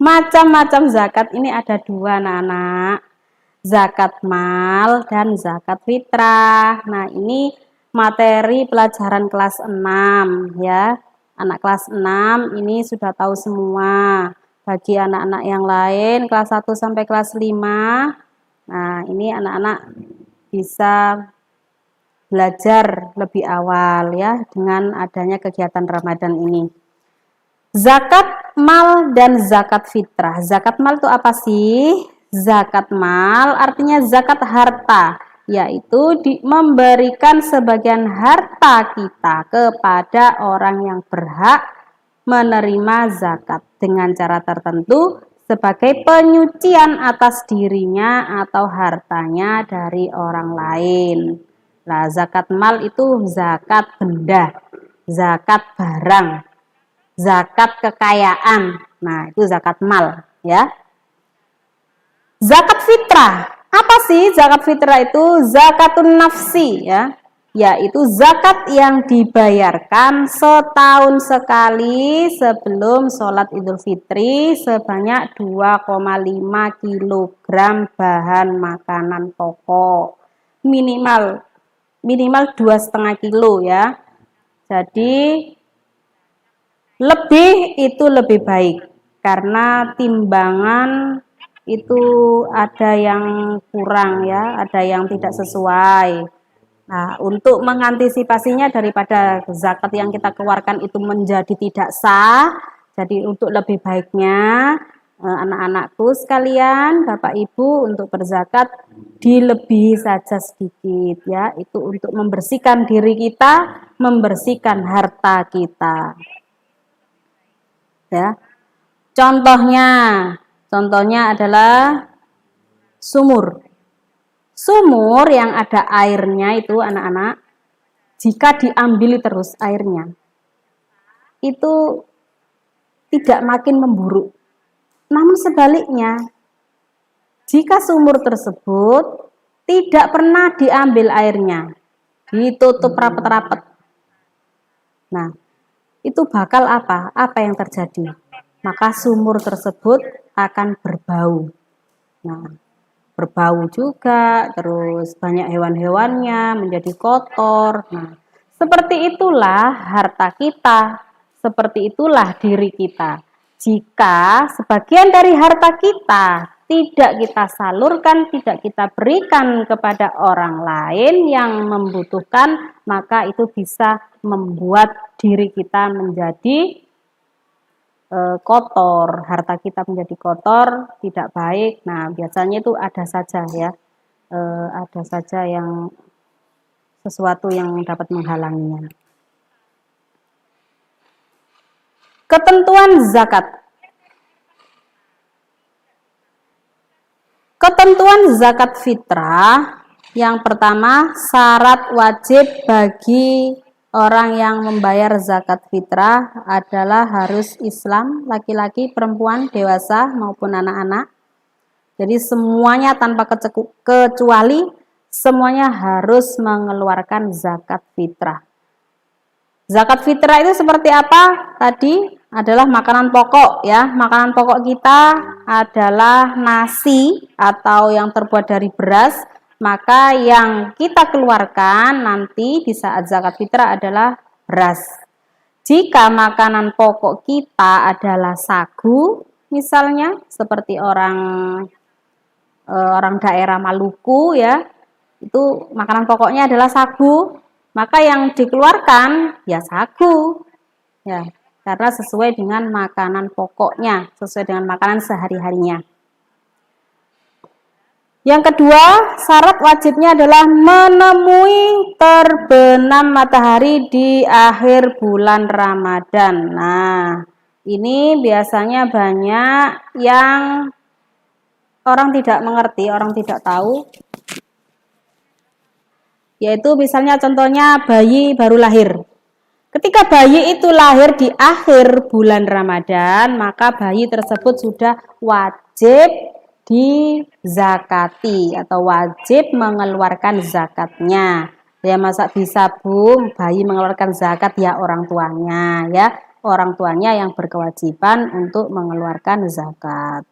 Macam-macam zakat ini ada dua anak-anak. Zakat mal dan zakat fitrah. Nah, ini materi pelajaran kelas 6 ya. Anak kelas 6 ini sudah tahu semua. Bagi anak-anak yang lain kelas 1 sampai kelas 5. Nah, ini anak-anak bisa belajar lebih awal ya dengan adanya kegiatan Ramadan ini. Zakat mal dan zakat fitrah. Zakat mal itu apa sih? Zakat mal artinya zakat harta, yaitu memberikan sebagian harta kita kepada orang yang berhak menerima zakat dengan cara tertentu sebagai penyucian atas dirinya atau hartanya dari orang lain. Nah, zakat mal itu zakat benda, zakat barang, zakat kekayaan. Nah, itu zakat mal ya. Zakat fitrah. Apa sih zakat fitrah itu? Zakatun nafsi ya. Yaitu zakat yang dibayarkan setahun sekali sebelum sholat Idul Fitri sebanyak 2,5 kg bahan makanan pokok. Minimal 2,5 kilo ya. Jadi lebih itu lebih baik karena timbangan itu ada yang kurang ya, ada yang tidak sesuai. Nah, untuk mengantisipasinya daripada zakat yang kita keluarkan itu menjadi tidak sah, jadi untuk lebih baiknya anak-anakku sekalian, Bapak Ibu untuk berzakat dilebihi saja sedikit ya, itu untuk membersihkan diri kita, membersihkan harta kita. Ya. Contohnya adalah sumur. Sumur yang ada airnya itu anak-anak, jika diambil terus airnya, itu tidak makin memburuk. Namun sebaliknya, jika sumur tersebut tidak pernah diambil airnya, ditutup rapat-rapat. Nah, itu bakal apa? Apa yang terjadi? Maka sumur tersebut akan berbau. Nah, berbau juga, terus banyak hewan-hewannya menjadi kotor. Nah, seperti itulah harta kita, seperti itulah diri kita. Jika sebagian dari harta kita tidak kita salurkan, tidak kita berikan kepada orang lain yang membutuhkan, maka itu bisa membuat diri kita menjadi kotor, harta kita menjadi kotor, tidak baik. Nah, biasanya itu ada saja ya, ada saja yang sesuatu yang dapat menghalanginya. Ketentuan zakat. Ketentuan zakat fitrah, yang pertama syarat wajib bagi orang yang membayar zakat fitrah adalah harus Islam, laki-laki, perempuan, dewasa maupun anak-anak. Jadi semuanya tanpa kecuali semuanya harus mengeluarkan zakat fitrah. Zakat fitrah itu seperti apa? Tadi adalah makanan pokok ya. Makanan pokok kita adalah nasi atau yang terbuat dari beras. Maka yang kita keluarkan nanti di saat zakat fitrah adalah beras. Jika makanan pokok kita adalah sagu, misalnya seperti orang daerah Maluku ya, itu makanan pokoknya adalah sagu, maka yang dikeluarkan ya sagu. Ya, karena sesuai dengan makanan pokoknya, sesuai dengan makanan sehari-harinya. Yang kedua, syarat wajibnya adalah menemui terbenam matahari di akhir bulan Ramadan. Nah, ini biasanya banyak yang orang tidak mengerti, orang tidak tahu. Yaitu misalnya contohnya bayi baru lahir. Ketika bayi itu lahir di akhir bulan Ramadan, maka bayi tersebut sudah wajib dizakati atau wajib mengeluarkan zakatnya. Ya masa bisa Bu, bayi mengeluarkan zakat ya orang tuanya ya. Orang tuanya yang berkewajiban untuk mengeluarkan zakat.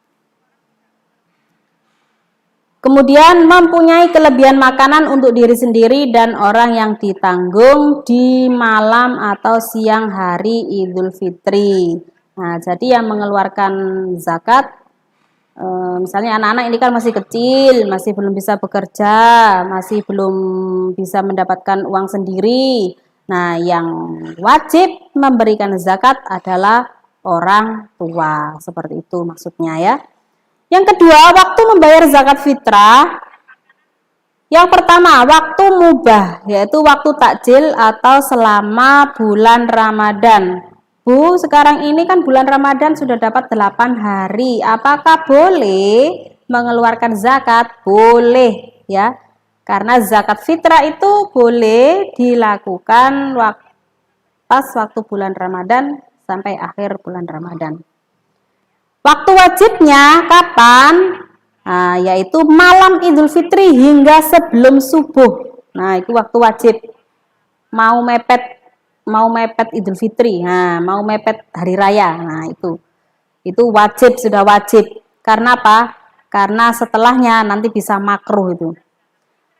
Kemudian mempunyai kelebihan makanan untuk diri sendiri dan orang yang ditanggung di malam atau siang hari Idul Fitri. Nah, jadi yang mengeluarkan zakat, misalnya anak-anak ini kan masih kecil, masih belum bisa bekerja, masih belum bisa mendapatkan uang sendiri. Nah, yang wajib memberikan zakat adalah orang tua. Seperti itu maksudnya ya. Yang kedua, waktu membayar zakat fitrah. Yang pertama, waktu mubah, yaitu waktu takjil atau selama bulan Ramadan. Bu, sekarang ini kan bulan Ramadan sudah dapat 8 hari. Apakah boleh mengeluarkan zakat? Boleh, ya. Karena zakat fitrah itu boleh dilakukan pas waktu bulan Ramadan sampai akhir bulan Ramadan. Waktu wajibnya kapan? Nah, yaitu malam Idul Fitri hingga sebelum subuh. Nah, itu waktu wajib. Mau mepet Idul Fitri. Nah, mau mepet hari raya. Nah, itu wajib, sudah wajib. Karena apa? Karena setelahnya nanti bisa makruh itu.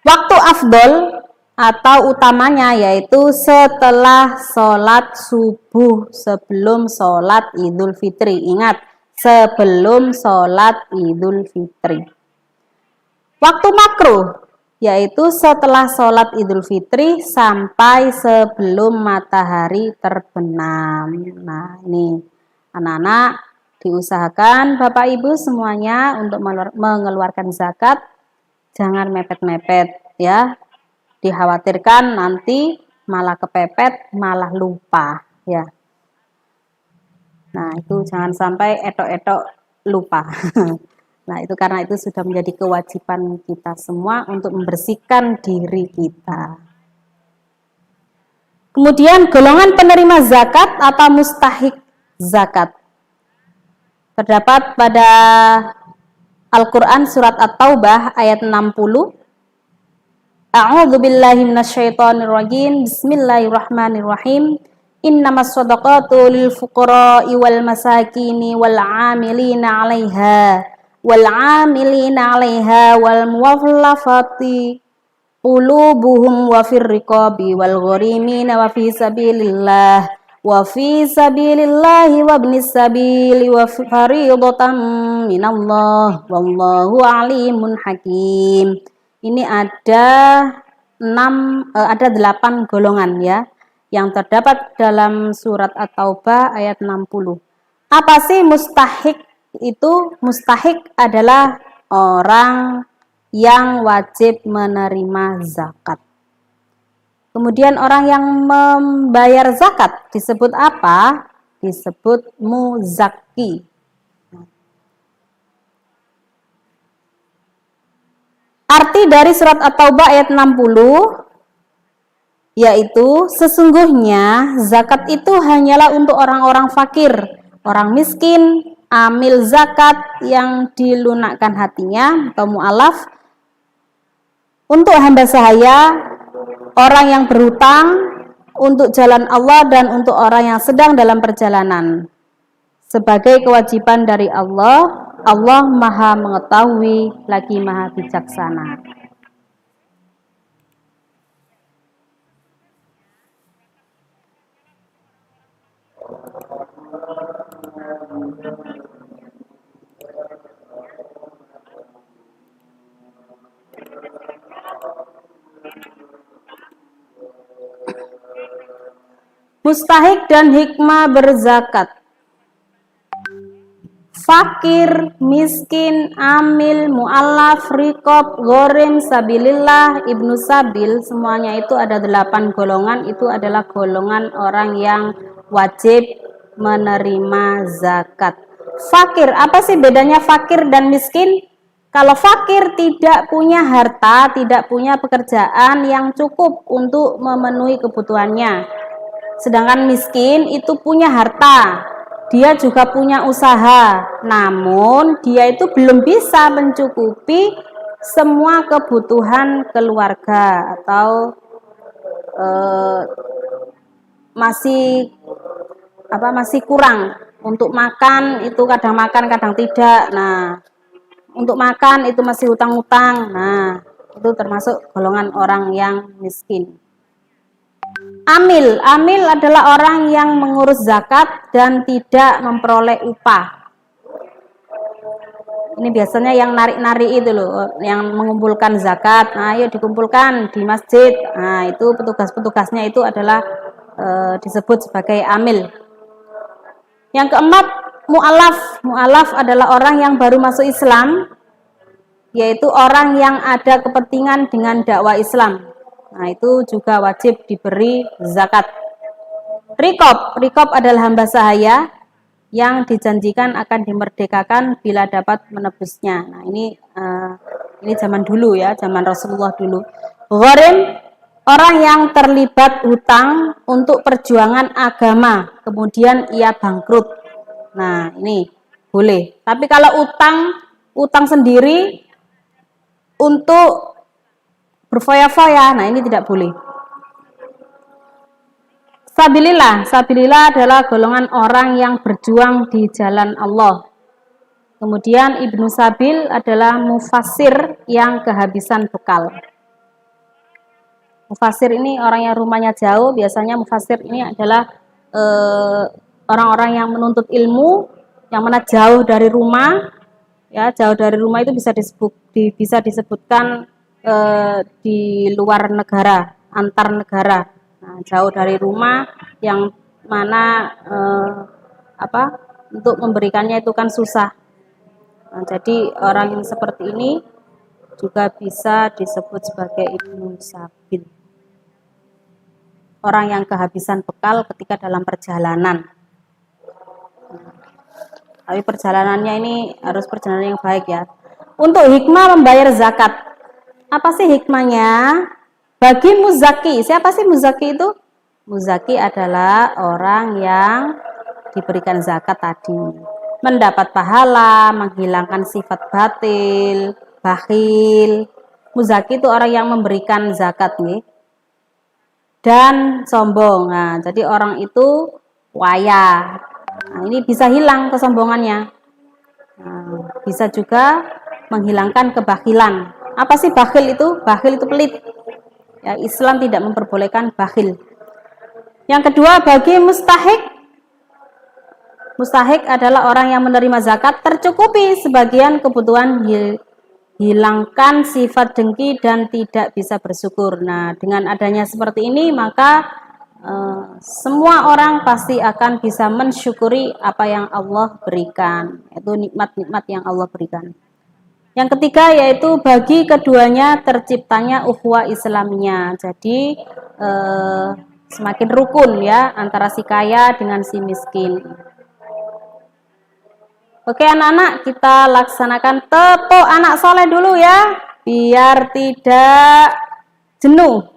Waktu afdol atau utamanya yaitu setelah sholat subuh sebelum sholat Idul Fitri. Ingat, sebelum sholat Idul Fitri. Waktu makruh yaitu setelah sholat Idul Fitri sampai sebelum matahari terbenam. Nah, ini anak-anak diusahakan Bapak Ibu semuanya untuk mengeluarkan zakat, jangan mepet-mepet ya. Dikhawatirkan nanti malah kepepet, malah lupa ya. Nah, itu jangan sampai etok-etok lupa. Nah, itu karena itu sudah menjadi kewajiban kita semua untuk membersihkan diri kita. Kemudian golongan penerima zakat atau mustahik zakat. Terdapat pada Al-Quran surat At-Taubah ayat 60. A'udzu billahi minasyaitonir rajim. Bismillahirrahmanirrahim. Innamas shadaqatu lil fuqara'i wal masakini wal 'amilina 'alaiha wal muwallafati qulubuhum wa fir riqabi wal gharimina wa fi sabilillahi wa ibnis sabili wa fariidatan minallah wallahu alimun hakim. Ini ada 8 golongan ya yang terdapat dalam surat At-Taubah ayat 60. Apa sih mustahik itu? Mustahik adalah orang yang wajib menerima zakat. Kemudian orang yang membayar zakat disebut apa? Disebut muzakki. Arti dari surat At-Taubah ayat 60 yaitu sesungguhnya zakat itu hanyalah untuk orang-orang fakir, orang miskin, amil zakat yang dilunakkan hatinya atau mu'alaf, untuk hamba sahaya, orang yang berhutang, untuk jalan Allah dan untuk orang yang sedang dalam perjalanan. Sebagai kewajiban dari Allah, Allah Maha mengetahui lagi Maha bijaksana. Mustahik dan hikmah berzakat. fakir, miskin, amil, mu'allaf, riqab, ghorim, sabilillah, ibnu sabil, semuanya itu ada 8 golongan. Itu adalah golongan orang yang wajib menerima zakat. Fakir, apa sih bedanya fakir dan miskin? Kalau fakir tidak punya harta, tidak punya pekerjaan yang cukup untuk memenuhi kebutuhannya. Sedangkan miskin itu punya harta, dia juga punya usaha, namun dia itu belum bisa mencukupi semua kebutuhan keluarga atau masih kurang untuk makan. Itu kadang makan kadang tidak. Nah, untuk makan itu masih hutang-hutang. Nah, itu termasuk golongan orang yang miskin. Amil adalah orang yang mengurus zakat dan tidak memperoleh upah. Ini biasanya yang narik-narik itu loh, yang mengumpulkan zakat. Nah, ayo dikumpulkan di masjid. Nah, itu petugas-petugasnya itu adalah disebut sebagai amil. Yang keempat, mu'alaf adalah orang yang baru masuk Islam, yaitu orang yang ada kepentingan dengan dakwah Islam. Nah, itu juga wajib diberi zakat. Riqab adalah hamba sahaya yang dijanjikan akan dimerdekakan bila dapat menebusnya. Nah, ini zaman dulu ya, zaman Rasulullah dulu. Ghorim, orang yang terlibat hutang untuk perjuangan agama, kemudian ia bangkrut. Nah, ini boleh. Tapi kalau utang sendiri untuk berfoya-foya, nah ini tidak boleh. Sabilillah adalah golongan orang yang berjuang di jalan Allah. Kemudian ibnu sabil adalah mufassir yang kehabisan bekal. Mufassir ini orang yang rumahnya jauh. Biasanya mufassir ini adalah orang-orang yang menuntut ilmu, yang mana jauh dari rumah. Ya, jauh dari rumah itu bisa disebutkan di luar negara, antar negara. Nah, jauh dari rumah yang mana untuk memberikannya itu kan susah. Nah, jadi orang yang seperti ini juga bisa disebut sebagai ibnu sabil. Orang yang kehabisan bekal ketika dalam perjalanan. Tapi perjalanannya ini harus perjalanan yang baik ya. Untuk hikmah membayar zakat. Apa sih hikmahnya? Bagi muzaki. Siapa sih muzaki itu? Muzaki adalah orang yang diberikan zakat tadi. Mendapat pahala, menghilangkan sifat batil, bakhil. Muzaki itu orang yang memberikan zakat nih. Dan sombong. Nah, jadi orang itu waya. Nah, ini bisa hilang kesombongannya. Nah, bisa juga menghilangkan kebakhilan. Apa sih bakhil itu? Bakhil itu pelit. Ya, Islam tidak memperbolehkan bakhil. Yang kedua, bagi mustahik. Mustahik adalah orang yang menerima zakat tercukupi sebagian kebutuhan, hilangkan sifat dengki dan tidak bisa bersyukur. Nah, dengan adanya seperti ini maka semua orang pasti akan bisa mensyukuri apa yang Allah berikan. Itu nikmat-nikmat yang Allah berikan. Yang ketiga yaitu bagi keduanya terciptanya ukhuwah Islamiyah. Jadi semakin rukun ya antara si kaya dengan si miskin. Oke anak-anak, kita laksanakan tepuk anak soleh dulu ya, biar tidak jenuh.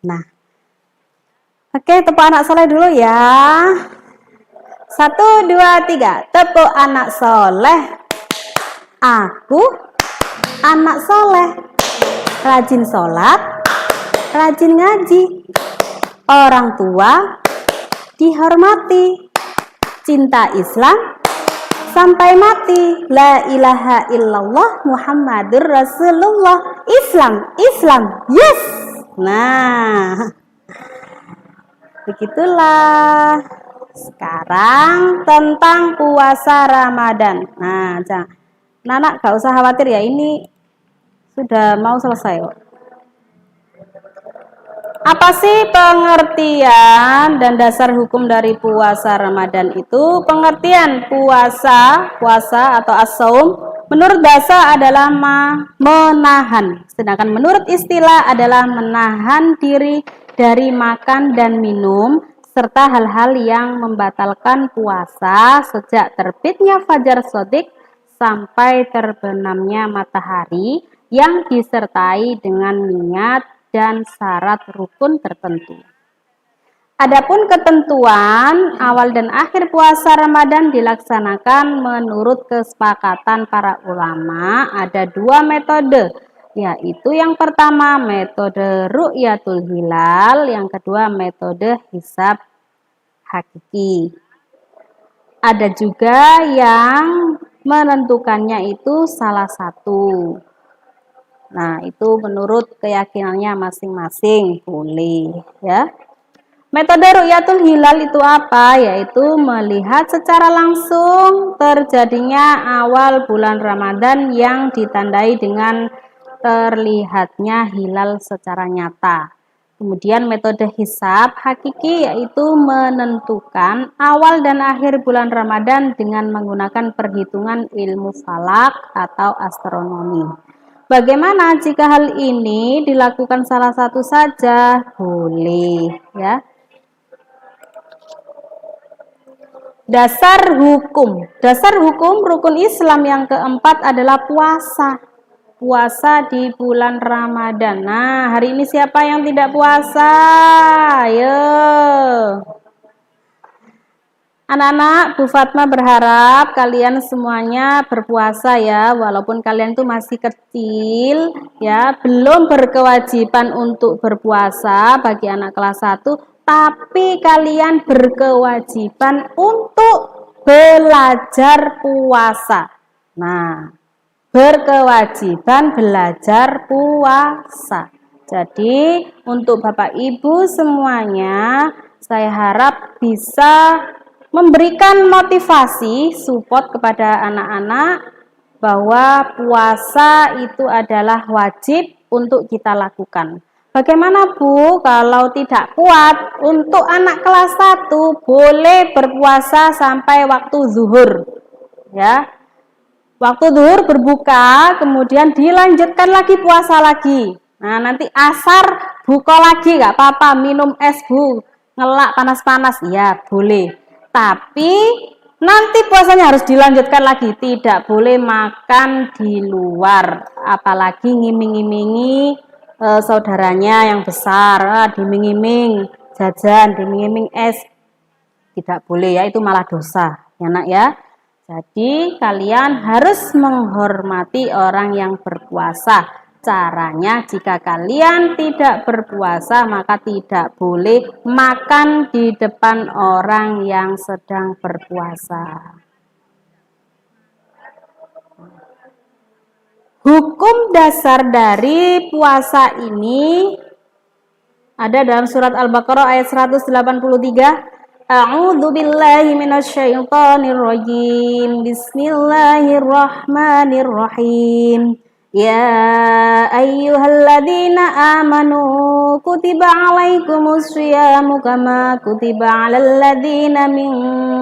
Nah, oke, tepuk anak soleh dulu ya. 1, 2, 3, tepuk anak soleh. Aku anak soleh, rajin sholat, rajin ngaji, orang tua dihormati, cinta Islam sampai mati, la ilaha illallah Muhammadur Rasulullah. Islam, yes. Nah, begitulah. Sekarang tentang puasa Ramadan. Nah, Nana gak usah khawatir ya, ini sudah mau selesai kok. Apa sih pengertian dan dasar hukum dari puasa Ramadan itu? Pengertian puasa atau as-saum menurut bahasa adalah menahan. Sedangkan menurut istilah adalah menahan diri dari makan dan minum serta hal-hal yang membatalkan puasa sejak terbitnya fajar shadiq sampai terbenamnya matahari yang disertai dengan niat dan syarat rukun tertentu. Adapun ketentuan awal dan akhir puasa Ramadan dilaksanakan menurut kesepakatan para ulama. Ada dua metode, yaitu yang pertama metode ru'yatul hilal, yang kedua metode hisab hakiki. Ada juga yang menentukannya itu salah satu. Nah, itu menurut keyakinannya masing-masing, boleh ya. Metode ru'yatul hilal itu apa? Yaitu melihat secara langsung terjadinya awal bulan Ramadan yang ditandai dengan terlihatnya hilal secara nyata. Kemudian metode hisab hakiki yaitu menentukan awal dan akhir bulan Ramadan dengan menggunakan perhitungan ilmu falak atau astronomi. Bagaimana jika hal ini dilakukan salah satu saja? Boleh ya. Dasar hukum rukun Islam yang keempat adalah puasa di bulan Ramadan. Nah, hari ini siapa yang tidak puasa? Ayo. Anak-anak, Bu Fatma berharap kalian semuanya berpuasa ya, walaupun kalian tuh masih kecil ya, belum berkewajiban untuk berpuasa bagi anak kelas 1, tapi kalian berkewajiban untuk belajar puasa. Nah, berkewajiban belajar puasa. Jadi, untuk Bapak Ibu semuanya, saya harap bisa memberikan motivasi, support kepada anak-anak bahwa puasa itu adalah wajib untuk kita lakukan. Bagaimana Bu, kalau tidak kuat, untuk anak kelas 1 boleh berpuasa sampai waktu zuhur. Ya. Waktu zuhur berbuka, kemudian dilanjutkan lagi puasa lagi. Nah, nanti asar buka lagi, nggak apa-apa, minum es Bu, ngelak panas-panas, ya boleh. Tapi nanti puasanya harus dilanjutkan lagi, tidak boleh makan di luar, apalagi ngiming-ngimingi saudaranya yang besar, diming-iming jajan, diming-iming es, tidak boleh ya, itu malah dosa ya nak ya. Jadi kalian harus menghormati orang yang berpuasa. Caranya, jika kalian tidak berpuasa, maka tidak boleh makan di depan orang yang sedang berpuasa. Hukum dasar dari puasa ini ada dalam surat Al-Baqarah ayat 183. A'udzu billahi minasyaitonir rajim. Bismillahirrahmanirrahim. Ya ayyuhalladzina amanu kutiba alaikumus syiyamu kama kutiba alal ladzina min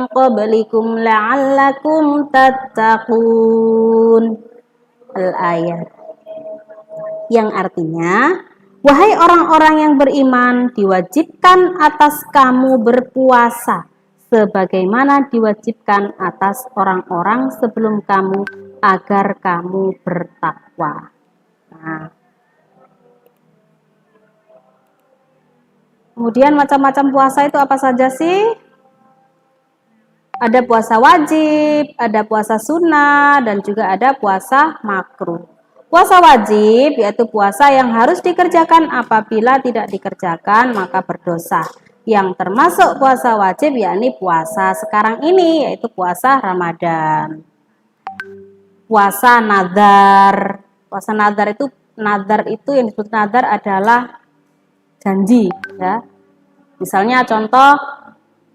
qablikum la'allakum tattaqun. Al-ayat. Yang artinya, wahai orang-orang yang beriman, diwajibkan atas kamu berpuasa sebagaimana diwajibkan atas orang-orang sebelum kamu agar kamu bertakwa. Nah, kemudian macam-macam puasa itu apa saja sih? Ada puasa wajib, ada puasa sunnah, dan juga ada puasa makruh. Puasa wajib yaitu puasa yang harus dikerjakan, apabila tidak dikerjakan maka berdosa. Yang termasuk puasa wajib yakni puasa sekarang ini, yaitu puasa Ramadan. Puasa nadar. Puasa nadar itu yang disebut nadar adalah janji ya. Misalnya contoh,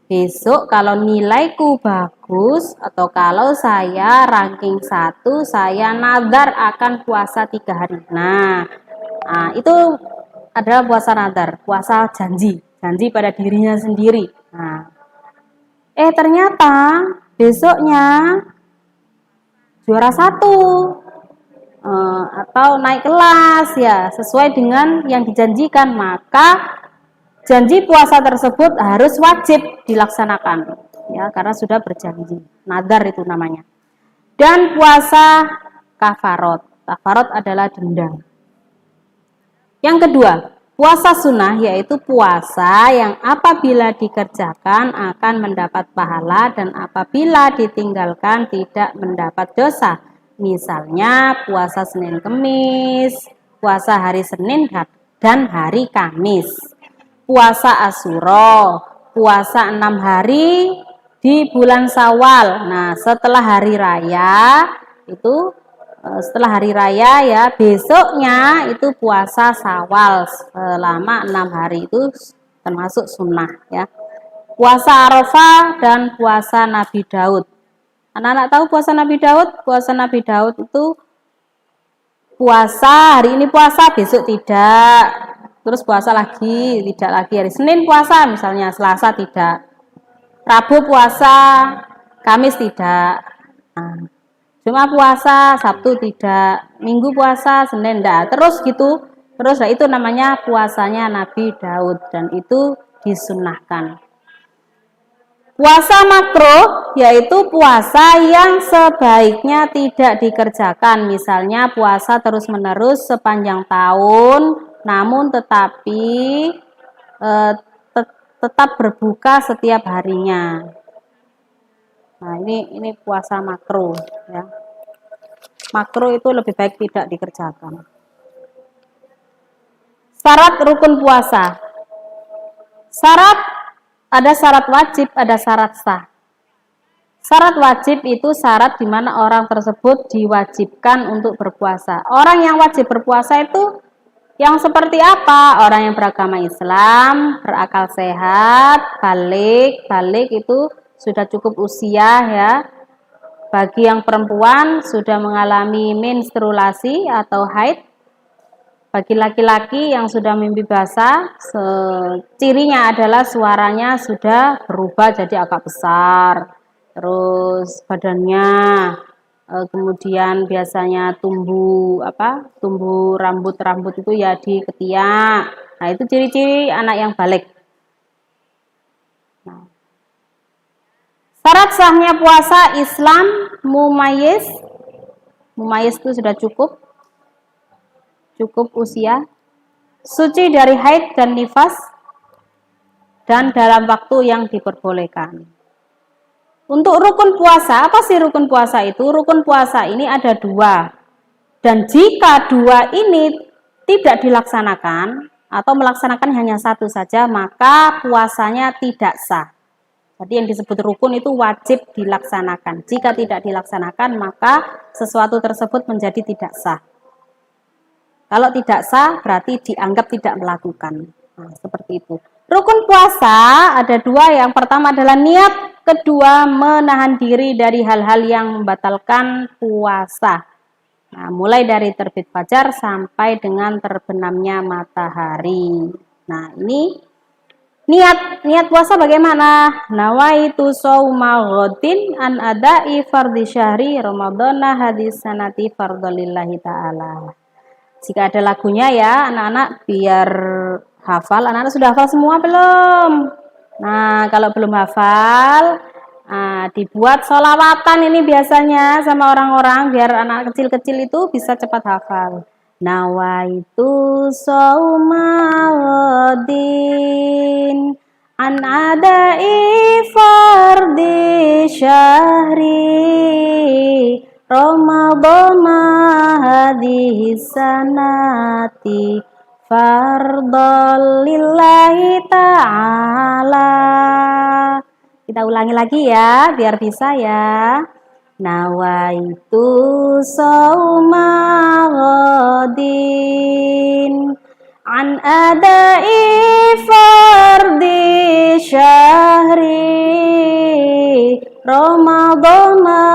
Besok kalau nilaiku bagus atau kalau saya ranking 1, saya nadar akan puasa 3 hari. Nah, itu adalah puasa nadar, puasa janji pada dirinya sendiri. Nah, ternyata besoknya juara 1 atau naik kelas ya, sesuai dengan yang dijanjikan, maka janji puasa tersebut harus wajib dilaksanakan ya, karena sudah berjanji. Nadar itu namanya. Dan puasa kafarot. Kafarot adalah denda. Yang kedua, puasa sunnah yaitu puasa yang apabila dikerjakan akan mendapat pahala dan apabila ditinggalkan tidak mendapat dosa. Misalnya puasa Senin Kemis, puasa hari Senin dan hari Kamis. Puasa Asyura, puasa 6 hari di bulan Syawal. Nah, setelah hari raya itu ya, besoknya itu puasa Syawal selama 6 hari, itu termasuk sunnah ya. Puasa Arafah dan puasa Nabi Daud. Anak-anak tahu puasa Nabi Daud? Puasa Nabi Daud itu puasa hari ini puasa, besok tidak. Terus puasa lagi, tidak lagi. Hari Senin puasa misalnya, Selasa tidak. Rabu puasa, Kamis tidak. Nah, Jumat puasa, Sabtu tidak. Minggu puasa, Senin tidak. Terus gitu. Terus itu namanya puasanya Nabi Daud dan itu disunnahkan. Puasa makruh yaitu puasa yang sebaiknya tidak dikerjakan. Misalnya puasa terus-menerus sepanjang tahun, namun tetapi tetap berbuka setiap harinya. Nah, ini puasa makruh ya. Makruh itu lebih baik tidak dikerjakan. Syarat rukun puasa. Ada syarat wajib, ada syarat sah. Syarat wajib itu syarat di mana orang tersebut diwajibkan untuk berpuasa. Orang yang wajib berpuasa itu yang seperti apa? Orang yang beragama Islam, berakal sehat, balik itu sudah cukup usia ya. Bagi yang perempuan sudah mengalami menstruasi atau haid. Bagi laki-laki yang sudah mimpi basah, cirinya adalah suaranya sudah berubah jadi agak besar. Terus badannya kemudian biasanya tumbuh rambut itu ya di ketiak. Nah, itu ciri-ciri anak yang balik. Nah, syarat sahnya puasa Islam mumayyiz itu sudah cukup usia, suci dari haid dan nifas, dan dalam waktu yang diperbolehkan. Untuk rukun puasa, apa sih rukun puasa itu? Rukun puasa ini ada 2. Dan jika 2 ini tidak dilaksanakan atau melaksanakan hanya 1 saja, maka puasanya tidak sah. Jadi yang disebut rukun itu wajib dilaksanakan. Jika tidak dilaksanakan, maka sesuatu tersebut menjadi tidak sah. Kalau tidak sah, berarti dianggap tidak melakukan. Nah, seperti itu. Rukun puasa ada 2. Yang pertama adalah niat. Kedua, menahan diri dari hal-hal yang membatalkan puasa. Nah, mulai dari terbit fajar sampai dengan terbenamnya matahari. Nah, ini niat puasa bagaimana? Nawaitu shauma ghadin an ada'i fardhi syahri ramadhana hadis sanati fardholillahi ta'ala. Jika ada lagunya ya anak-anak biar hafal. Anak-anak sudah hafal semua belum? Nah, kalau belum hafal, dibuat sholawatan ini biasanya sama orang-orang biar anak kecil-kecil itu bisa cepat hafal. Nawaitu shaumadin an adai fardhi syahri Ramadhana hadhihi sanati fardholillahi ta'ala. Kita ulangi lagi ya biar bisa ya. Nawaitu shauma ghadin an adai fardi syahri Ramadana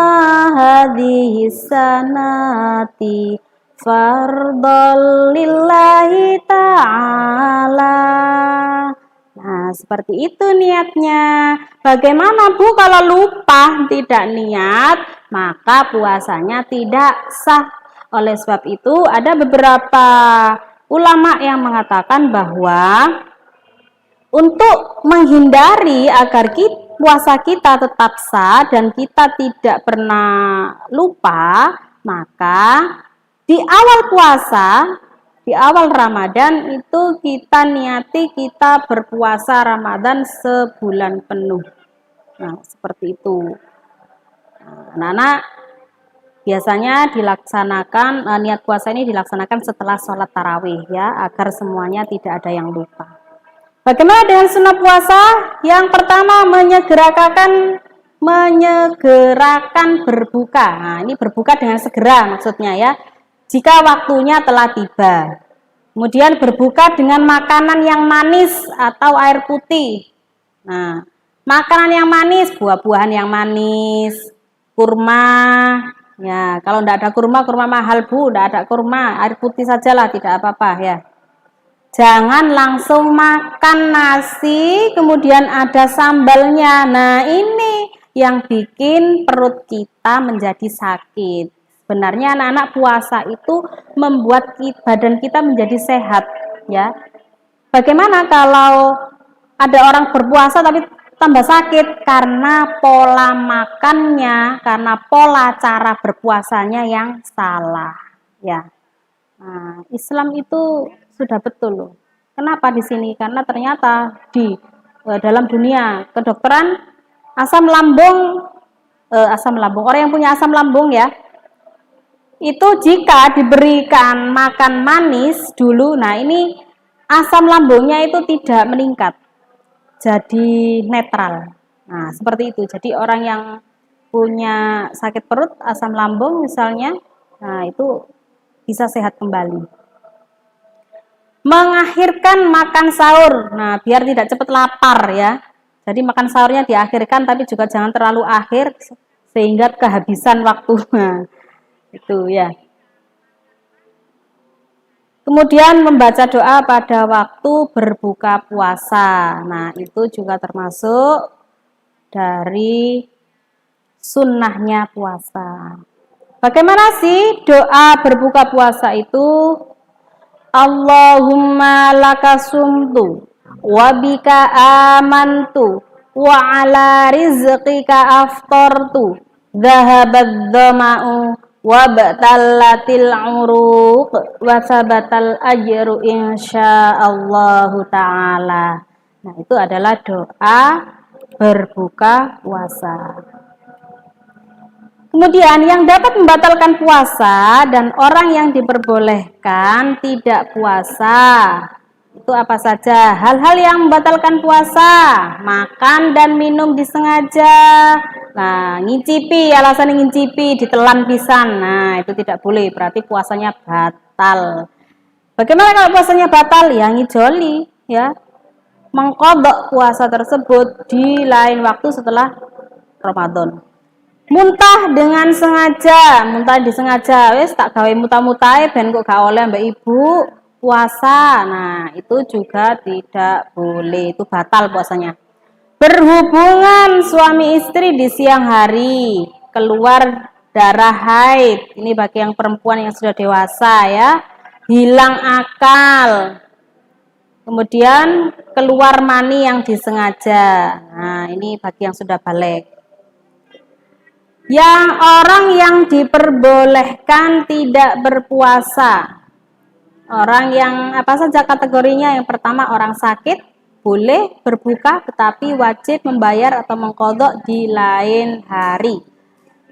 hadhihi sanati fardal lillahi ta'ala. Nah, seperti itu niatnya. Bagaimana Bu kalau lupa tidak niat, maka puasanya tidak sah. Oleh sebab itu ada beberapa ulama yang mengatakan bahwa untuk menghindari agar puasa kita tetap sah dan kita tidak pernah lupa, maka di awal puasa, di awal Ramadan itu kita niati kita berpuasa Ramadan sebulan penuh. Nah, seperti itu. Anak-anak biasanya dilaksanakan, niat puasa ini dilaksanakan setelah sholat tarawih ya, agar semuanya tidak ada yang lupa. Bagaimana dengan sunnah puasa? Yang pertama menyegerakan berbuka. Nah, ini berbuka dengan segera maksudnya ya. Jika waktunya telah tiba. Kemudian berbuka dengan makanan yang manis atau air putih. Nah, makanan yang manis, buah-buahan yang manis, kurma. Ya, kalau tidak ada kurma mahal Bu, tidak ada kurma, air putih sajalah, tidak apa-apa ya. Jangan langsung makan nasi kemudian ada sambalnya. Nah, ini yang bikin perut kita menjadi sakit. Sebenarnya anak-anak puasa itu membuat badan kita menjadi sehat ya. Bagaimana kalau ada orang berpuasa tapi tambah sakit? Karena pola makannya, karena pola cara berpuasanya yang salah ya. Nah, Islam itu sudah betul loh. Kenapa di sini? Karena ternyata di dalam dunia kedokteran asam lambung orang yang punya asam lambung ya, itu jika diberikan makan manis dulu, nah ini asam lambungnya itu tidak meningkat, jadi netral. Nah, seperti itu. Jadi orang yang punya sakit perut, asam lambung misalnya, nah itu bisa sehat kembali. Mengakhirkan makan sahur, nah biar tidak cepat lapar ya. Jadi makan sahurnya diakhirkan, tapi juga jangan terlalu akhir sehingga kehabisan waktu. Nah, itu ya. Kemudian membaca doa pada waktu berbuka puasa. Nah, itu juga termasuk dari sunnahnya puasa. Bagaimana sih doa berbuka puasa itu? Allahumma laka sumtu wa bika amantu wa ala rizqika aftartu dhahabad dhama'u wa batallatil uruq wa sabatal ajru insyaallahu ta'ala. Nah, itu adalah doa berbuka puasa. Kemudian yang dapat membatalkan puasa dan orang yang diperbolehkan tidak puasa, itu apa saja? Hal-hal yang membatalkan puasa, makan dan minum disengaja. Nah, ngincipi, alasan ngincipi, ditelan pisan. Nah, itu tidak boleh, berarti puasanya batal. Bagaimana kalau puasanya batal? Ya ngijoli, ya. Mengqadha puasa tersebut di lain waktu setelah Ramadan. Muntah dengan sengaja, muntah disengaja, wis tak gawe muta-mutae ben kok gak oleh mbak ibu puasa. Nah, itu juga tidak boleh, itu batal puasanya. Berhubungan suami istri di siang hari, keluar darah haid, ini bagi yang perempuan yang sudah dewasa ya, hilang akal, kemudian keluar mani yang disengaja. Nah, ini bagi yang sudah balik. Yang orang yang diperbolehkan tidak berpuasa. Orang yang apa saja kategorinya? Yang pertama orang sakit, boleh berbuka tetapi wajib membayar atau mengqadha di lain hari.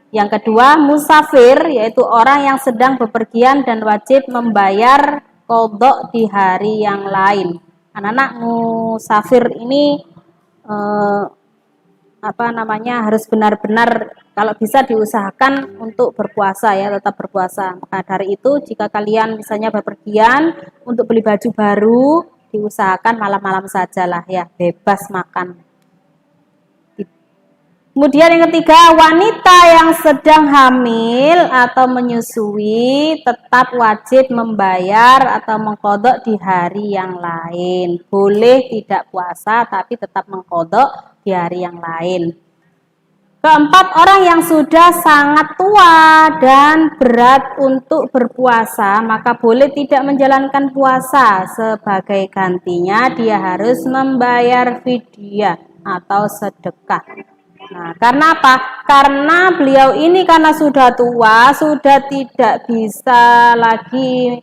Yang kedua musafir, yaitu orang yang sedang bepergian dan wajib membayar qadha di hari yang lain. Anak-anak musafir ini harus benar-benar kalau bisa diusahakan untuk berpuasa ya, tetap berpuasa. Nah, dari itu jika kalian misalnya bepergian untuk beli baju baru, diusahakan malam-malam sajalah ya, bebas makan. Kemudian yang ketiga, wanita yang sedang hamil atau menyusui tetap wajib membayar atau mengqadha di hari yang lain. Boleh tidak puasa tapi tetap mengqadha di hari yang lain. Keempat, orang yang sudah sangat tua dan berat untuk berpuasa, maka boleh tidak menjalankan puasa. Sebagai gantinya dia harus membayar fidyah atau sedekah. Nah, karena apa? Karena beliau ini karena sudah tua, sudah tidak bisa lagi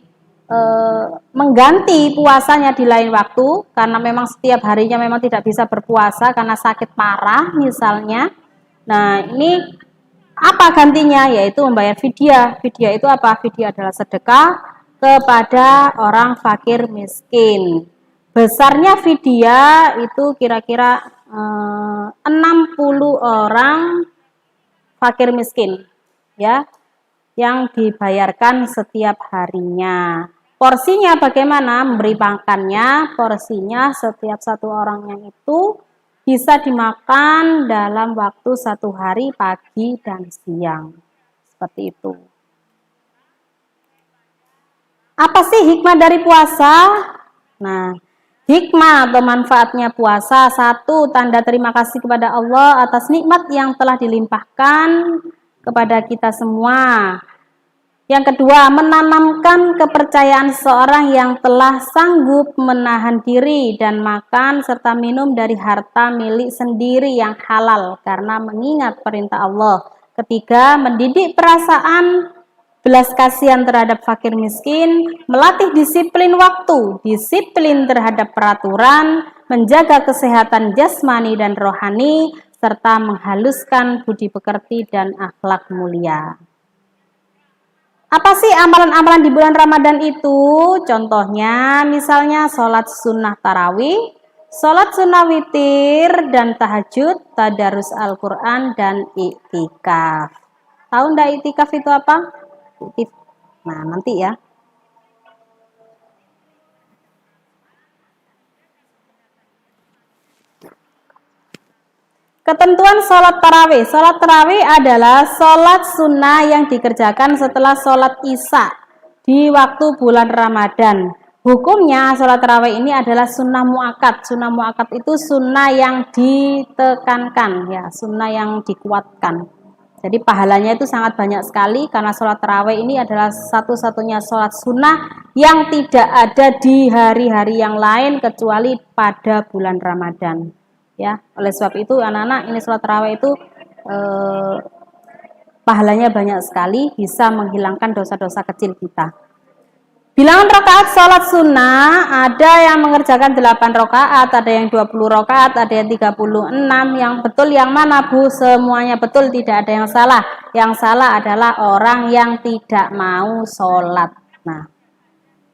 mengganti puasanya di lain waktu, karena memang setiap harinya memang tidak bisa berpuasa karena sakit parah misalnya. Nah, ini apa gantinya? Yaitu membayar fidyah. Fidyah itu apa? Fidyah adalah sedekah kepada orang fakir miskin. Besarnya fidyah itu kira-kira 60 orang fakir miskin ya, yang dibayarkan setiap harinya. Porsinya bagaimana? Memberi makannya, porsinya setiap satu orangnya itu bisa dimakan dalam waktu 1 hari, pagi dan siang. Seperti itu. Apa sih hikmah dari puasa? Nah, hikmah atau manfaatnya puasa, 1, tanda terima kasih kepada Allah atas nikmat yang telah dilimpahkan kepada kita semua. Yang kedua, menanamkan kepercayaan seorang yang telah sanggup menahan diri dan makan serta minum dari harta milik sendiri yang halal karena mengingat perintah Allah. Ketiga, mendidik perasaan belas kasihan terhadap fakir miskin, melatih disiplin waktu, disiplin terhadap peraturan, menjaga kesehatan jasmani dan rohani, serta menghaluskan budi pekerti dan akhlak mulia. Apa sih amalan-amalan di bulan Ramadan itu? Contohnya misalnya sholat sunnah tarawih, sholat sunnah witir dan tahajud, tadarus Al-Quran dan iktikaf. Tahu enggak iktikaf itu apa? Nah, nanti ya. Ketentuan sholat tarawih. Sholat tarawih adalah sholat sunnah yang dikerjakan setelah sholat isya di waktu bulan Ramadan. Hukumnya sholat tarawih ini adalah sunnah muakkad. Sunnah muakkad itu sunnah yang ditekankan, ya, sunnah yang dikuatkan. Jadi pahalanya itu sangat banyak sekali karena sholat tarawih ini adalah satu-satunya sholat sunnah yang tidak ada di hari-hari yang lain kecuali pada bulan Ramadan. Ya, oleh sebab itu anak-anak, ini sholat tarawih itu pahalanya banyak sekali, bisa menghilangkan dosa-dosa kecil kita. Bilangan rakaat sholat sunnah, ada yang mengerjakan 8 rakaat, ada yang 20 rakaat, ada yang 36. Yang betul yang mana, Bu? Semuanya betul, tidak ada yang salah. Yang salah adalah orang yang tidak mau sholat. Nah,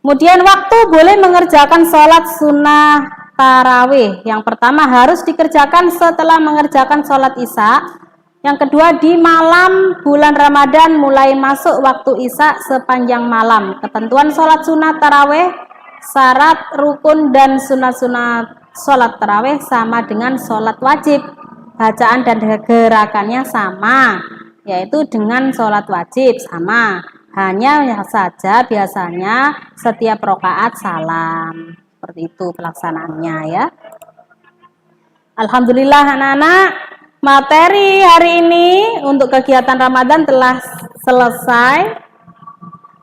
kemudian waktu boleh mengerjakan sholat sunnah tarawih. Yang pertama harus dikerjakan setelah mengerjakan sholat isya. Yang kedua di malam bulan Ramadan mulai masuk waktu isya sepanjang malam. Ketentuan sholat sunnah tarawih, syarat, rukun, dan sunat-sunat sholat tarawih sama dengan sholat wajib. Bacaan dan gerakannya sama, yaitu dengan sholat wajib sama. Hanya saja biasanya setiap rakaat salam. Seperti itu pelaksanaannya ya. Alhamdulillah anak-anak, materi hari ini untuk kegiatan Ramadan telah selesai.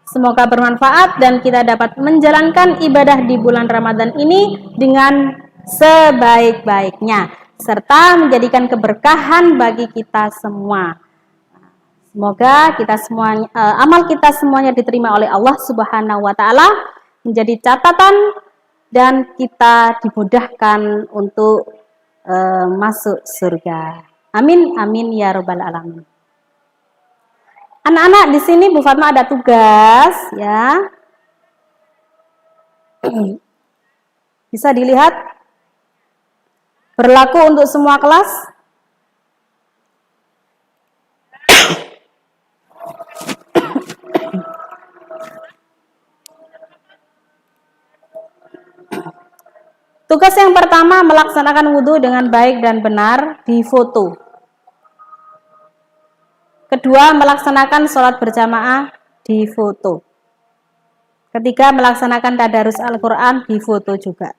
Semoga bermanfaat dan kita dapat menjalankan ibadah di bulan Ramadan ini dengan sebaik-baiknya serta menjadikan keberkahan bagi kita semua. Semoga kita semuanya, amal kita semuanya diterima oleh Allah Subhanahu wa taala, menjadi catatan dan kita dimudahkan untuk masuk surga. Amin amin ya rabbal alamin. Anak-anak, di sini Bu Fatma ada tugas ya. Bisa dilihat, berlaku untuk semua kelas. Tugas yang pertama, melaksanakan wudhu dengan baik dan benar, difoto. Kedua, melaksanakan sholat berjamaah, difoto. Ketiga, melaksanakan tadarus Al-Quran, difoto juga.